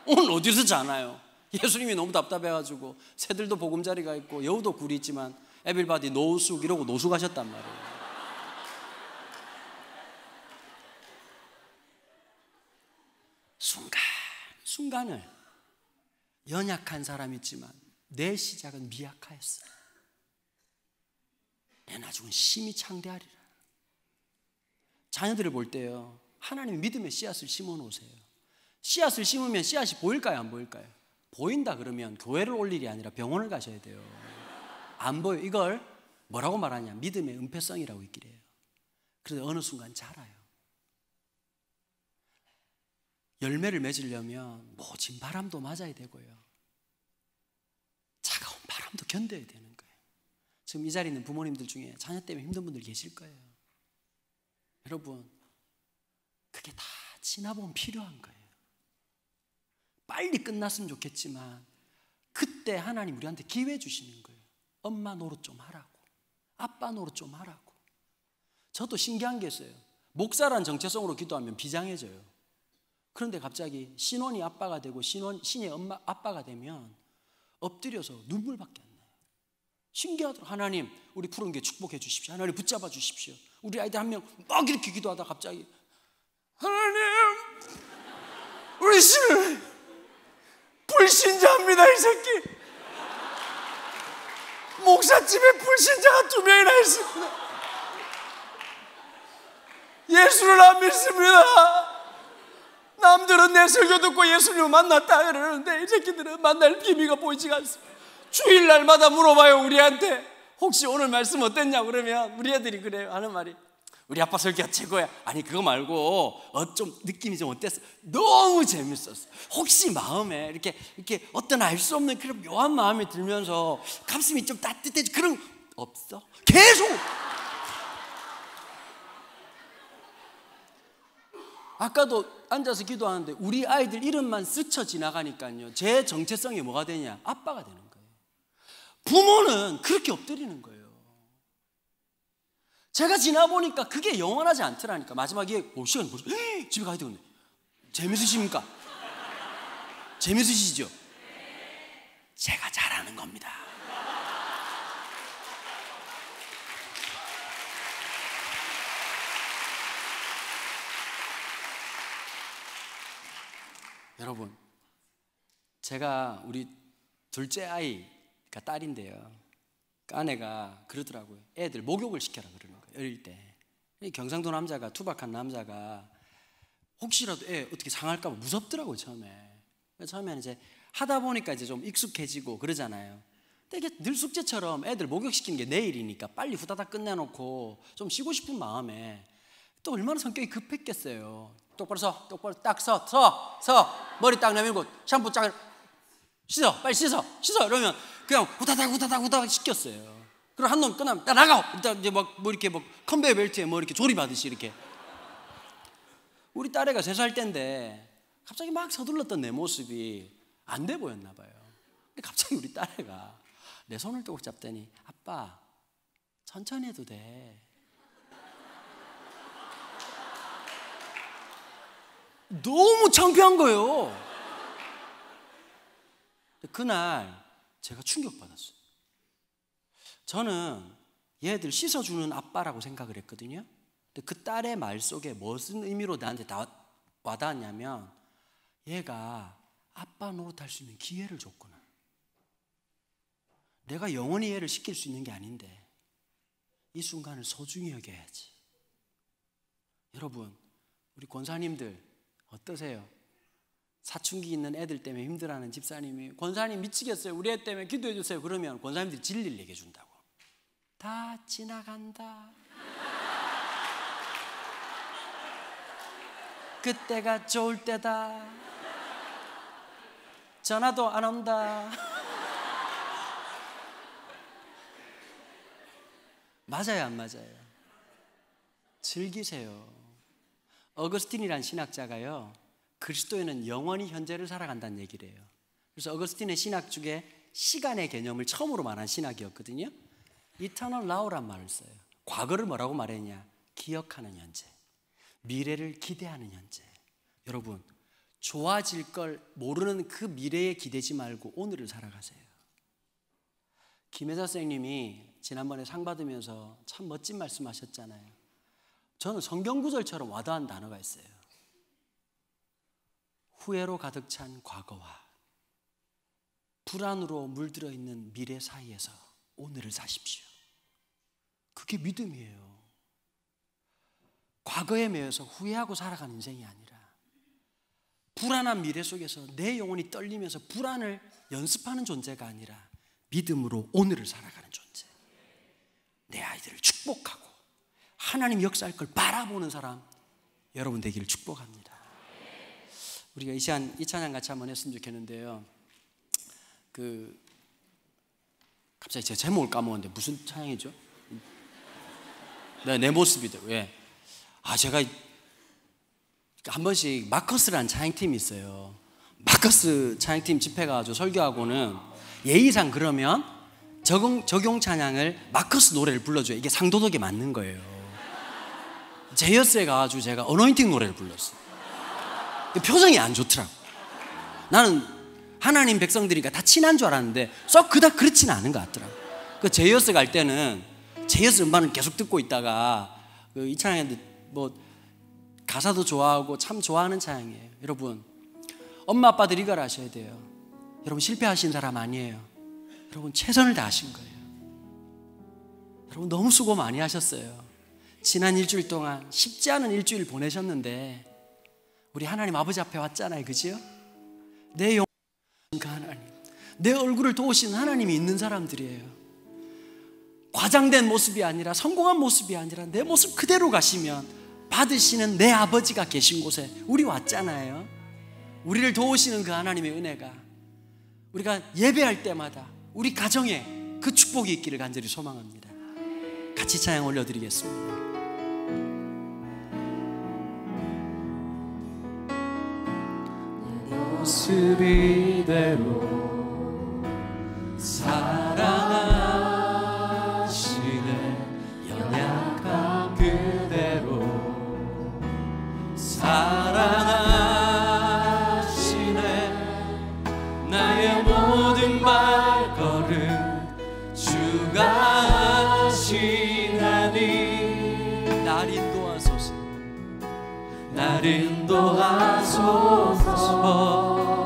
오늘 어디서 자나요? 예수님이 너무 답답해가지고 새들도 보금자리가 있고 여우도 굴이 있지만 에빌바디 노숙 이러고 노숙하셨단 말이에요. 순간을 연약한 사람이지만 내 시작은 미약하였어. 내 나중은 심히 창대하리라. 자녀들을 볼 때요, 하나님이 믿음의 씨앗을 심어 놓으세요. 씨앗을 심으면 씨앗이 보일까요, 안 보일까요? 보인다 그러면 교회를 올 일이 아니라 병원을 가셔야 돼요. 안 보여. 이걸 뭐라고 말하냐, 믿음의 은폐성이라고 있기를 해요. 그래서 어느 순간 자라요. 열매를 맺으려면 모진 바람도 맞아야 되고요, 차가운 바람도 견뎌야 되는 거예요. 지금 이 자리에 있는 부모님들 중에 자녀 때문에 힘든 분들 계실 거예요. 여러분, 그게 다 지나보면 필요한 거예요. 빨리 끝났으면 좋겠지만 그때 하나님 우리한테 기회 주시는 거예요. 엄마 노릇 좀 하라고, 아빠 노릇 좀 하라고. 저도 신기한 게 있어요. 목사란 정체성으로 기도하면 비장해져요. 그런데 갑자기 신혼이 아빠가 되고 신의 엄마 아빠가 되면 엎드려서 눈물밖에 안 나요. 신기하더라고요. 하나님, 우리 푸른 게 축복해 주십시오. 하나님 붙잡아 주십시오. 우리 아이들 한 명 막 이렇게 기도하다 갑자기 하나님, 우리 신을 불신자입니다. 이 새끼 목사집에 불신자가 2명이나 있습니다. 예수를 안 믿습니다. 남들은 내 설교 듣고 예수님을 만났다 그러는데 이 새끼들은 만날 기미가 보이지가 않습니다. 주일날마다 물어봐요. 우리한테 혹시 오늘 말씀 어땠냐 그러면 우리 애들이 그래요. 하는 말이 우리 아빠 설교가 최고야. 아니 그거 말고 좀 느낌이 좀 어땠어? 너무 재밌었어. 혹시 마음에 이렇게 어떤 알 수 없는 그런 묘한 마음이 들면서 가슴이 좀 따뜻해지 그런 거 없어? 계속. 아까도 앉아서 기도하는데 우리 아이들 이름만 스쳐 지나가니까요, 제 정체성이 뭐가 되냐? 아빠가 되는 거예요. 부모는 그렇게 엎드리는 거예요. 제가 지나보니까 그게 영원하지 않더라니까. 마지막에 시간이 벌써 집에 가야 되겠네. 재밌으십니까? 재밌으시죠? 제가 잘하는 겁니다. 여러분, 제가 우리 둘째 아이가 딸인데요, 아내가 그러더라고요. 애들 목욕을 시켜라 그러는 거예요. 어릴 때 경상도 남자가, 투박한 남자가 혹시라도 애 어떻게 상할까 봐 무섭더라고요. 처음에는 이제 하다 보니까 이제 좀 익숙해지고 그러잖아요. 근데 이게 늘 숙제처럼 애들 목욕시키는 게 내일이니까 빨리 후다닥 끝내놓고 좀 쉬고 싶은 마음에 또 얼마나 성격이 급했겠어요. 똑바로 서, 똑바로 딱 서, 머리 딱 내밀고 샴푸 쫙 씻어, 빨리 씻어 이러면 그냥 후다닥 시켰어요. 그리고 한 놈 끝나면 딱 나가. 일단 이제 뭐 이렇게 컨베이어 벨트에 이렇게 조립하듯이 이렇게. 우리 딸애가 3살 때인데 갑자기 막 서둘렀던 내 모습이 안 돼 보였나 봐요. 근데 갑자기 우리 딸애가 내 손을 또 잡더니 아빠 천천히 해도 돼. 너무 창피한 거예요. 그날 제가 충격받았어요. 저는 얘들 씻어주는 아빠라고 생각을 했거든요. 근데 그 딸의 말 속에 무슨 의미로 나한테 와닿았냐면 얘가 아빠 노릇할 수 있는 기회를 줬구나. 내가 영원히 얘를 시킬 수 있는 게 아닌데 이 순간을 소중히 여겨야지. 여러분, 우리 권사님들 어떠세요? 사춘기 있는 애들 때문에 힘들어하는 집사님이 권사님 미치겠어요, 우리 애 때문에 기도해 주세요 그러면 권사님들이 진리를 얘기해 준다고. 다 지나간다. 그때가 좋을 때다. 전화도 안 온다. 맞아요, 안 맞아요? 즐기세요. 어거스틴이라는 신학자가요, 그리스도인은 영원히 현재를 살아간다는 얘기를 해요. 그래서 어거스틴의 신학 중에 시간의 개념을 처음으로 말한 신학이었거든요. Eternal Now란 말을 써요. 과거를 뭐라고 말했냐? 기억하는 현재. 미래를 기대하는 현재. 여러분, 좋아질 걸 모르는 그 미래에 기대지 말고 오늘을 살아가세요. 김혜자 선생님이 지난번에 상 받으면서 참 멋진 말씀하셨잖아요. 저는 성경 구절처럼 와닿은 단어가 있어요. 후회로 가득 찬 과거와 불안으로 물들어 있는 미래 사이에서 오늘을 사십시오. 그게 믿음이에요. 과거에 매여서 후회하고 살아가는 인생이 아니라 불안한 미래 속에서 내 영혼이 떨리면서 불안을 연습하는 존재가 아니라 믿음으로 오늘을 살아가는 존재. 내 아이들을 축복하고 하나님 역사할 걸 바라보는 사람 여러분 되기를 축복합니다. 우리가 이 시간 이 찬양 같이 한번 했으면 좋겠는데요. 갑자기 제가 제목을 까먹었는데 무슨 찬양이죠? 네, 내 모습이죠. 예. 제가 한 번씩 마커스라는 찬양팀이 있어요. 마커스 찬양팀 집회 가서 설교하고는 예의상 그러면 적용 찬양을 마커스 노래를 불러줘요. 이게 상도덕에 맞는 거예요. 제이어스에 가가지고 제가 어노인팅 노래를 불렀어요. 표정이 안 좋더라고. 나는 하나님 백성들이니까 다 친한 줄 알았는데 썩 그닥 그렇지는 않은 것 같더라고. 그 제이어스 갈 때는 제이어스 음반을 계속 듣고 있다가 이 찬양인데 뭐 가사도 좋아하고 참 좋아하는 찬양이에요. 여러분, 엄마 아빠들이 이걸 아셔야 돼요. 여러분, 실패하신 사람 아니에요. 여러분, 최선을 다하신 거예요. 여러분, 너무 수고 많이 하셨어요. 지난 일주일 동안 쉽지 않은 일주일 보내셨는데 우리 하나님 아버지 앞에 왔잖아요. 그죠? 내 영혼 그 하나님, 내 얼굴을 도우시는 하나님이 있는 사람들이에요. 과장된 모습이 아니라, 성공한 모습이 아니라 내 모습 그대로 가시면 받으시는 내 아버지가 계신 곳에 우리 왔잖아요. 우리를 도우시는 그 하나님의 은혜가 우리가 예배할 때마다 우리 가정에 그 축복이 있기를 간절히 소망합니다. 같이 찬양 올려드리겠습니다. 모습 이대로 사랑하시네. 연약한 그대로 사랑하시네. 나의 모든 발걸음 주가 하시나니. 날 인도하소서, 날 인도하소서.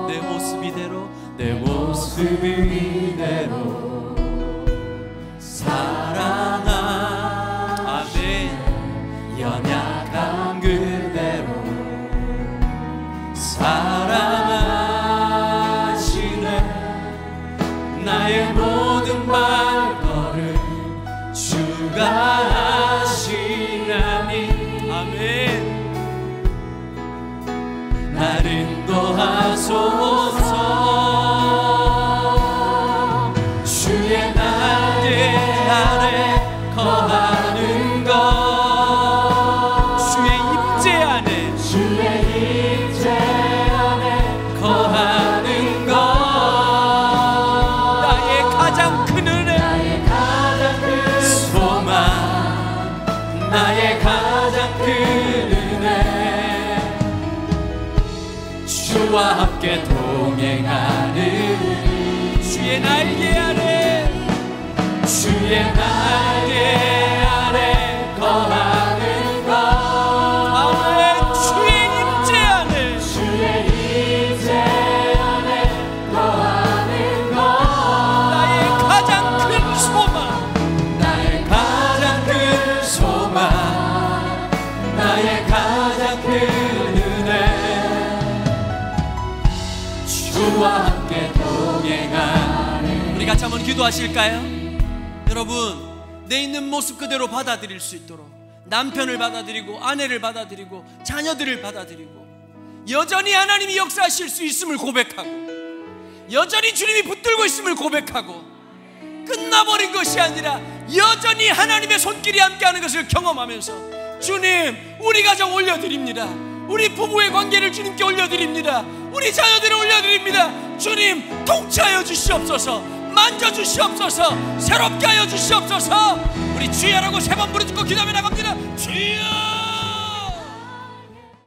내 모습 이대로, 내 모습 이대로 사랑하시네. 연약한 그대로 사랑하시네. 나의 모든 발걸음 주가 하시나니. 아멘. 날 인도하소서. 주의 날개 아래 거하는 것, 주의 임재 안에, 주의 임재 안에 거하는 것. 나의 가장 큰 은혜, 나의 가장 큰 소망, 나의 가장 큰 은혜. 주와 함께 동행하는 주의 날개 아래, 주의 날개 아래 거하는 것. 아멘. 주의 임재 안에, 주의 임재 안에 거하는 것. 나의 가장 큰 소망, 나의 가장 큰 소망, 나의 가장 큰 은혜. 주와 함께 동행하는. 우리 같이 한번 기도하실까요? 여러분, 내 있는 모습 그대로 받아들일 수 있도록 남편을 받아들이고 아내를 받아들이고 자녀들을 받아들이고 여전히 하나님이 역사하실 수 있음을 고백하고 여전히 주님이 붙들고 있음을 고백하고 끝나버린 것이 아니라 여전히 하나님의 손길이 함께하는 것을 경험하면서 주님, 우리 가정 올려드립니다. 우리 부부의 관계를 주님께 올려드립니다. 우리 자녀들을 올려드립니다. 주님, 통치하여 주시옵소서. 만져주시옵소서. 새롭게 하여 주시옵소서. 우리 주여라고 3번 부르짖고 기도하며 나갑니다. 주여.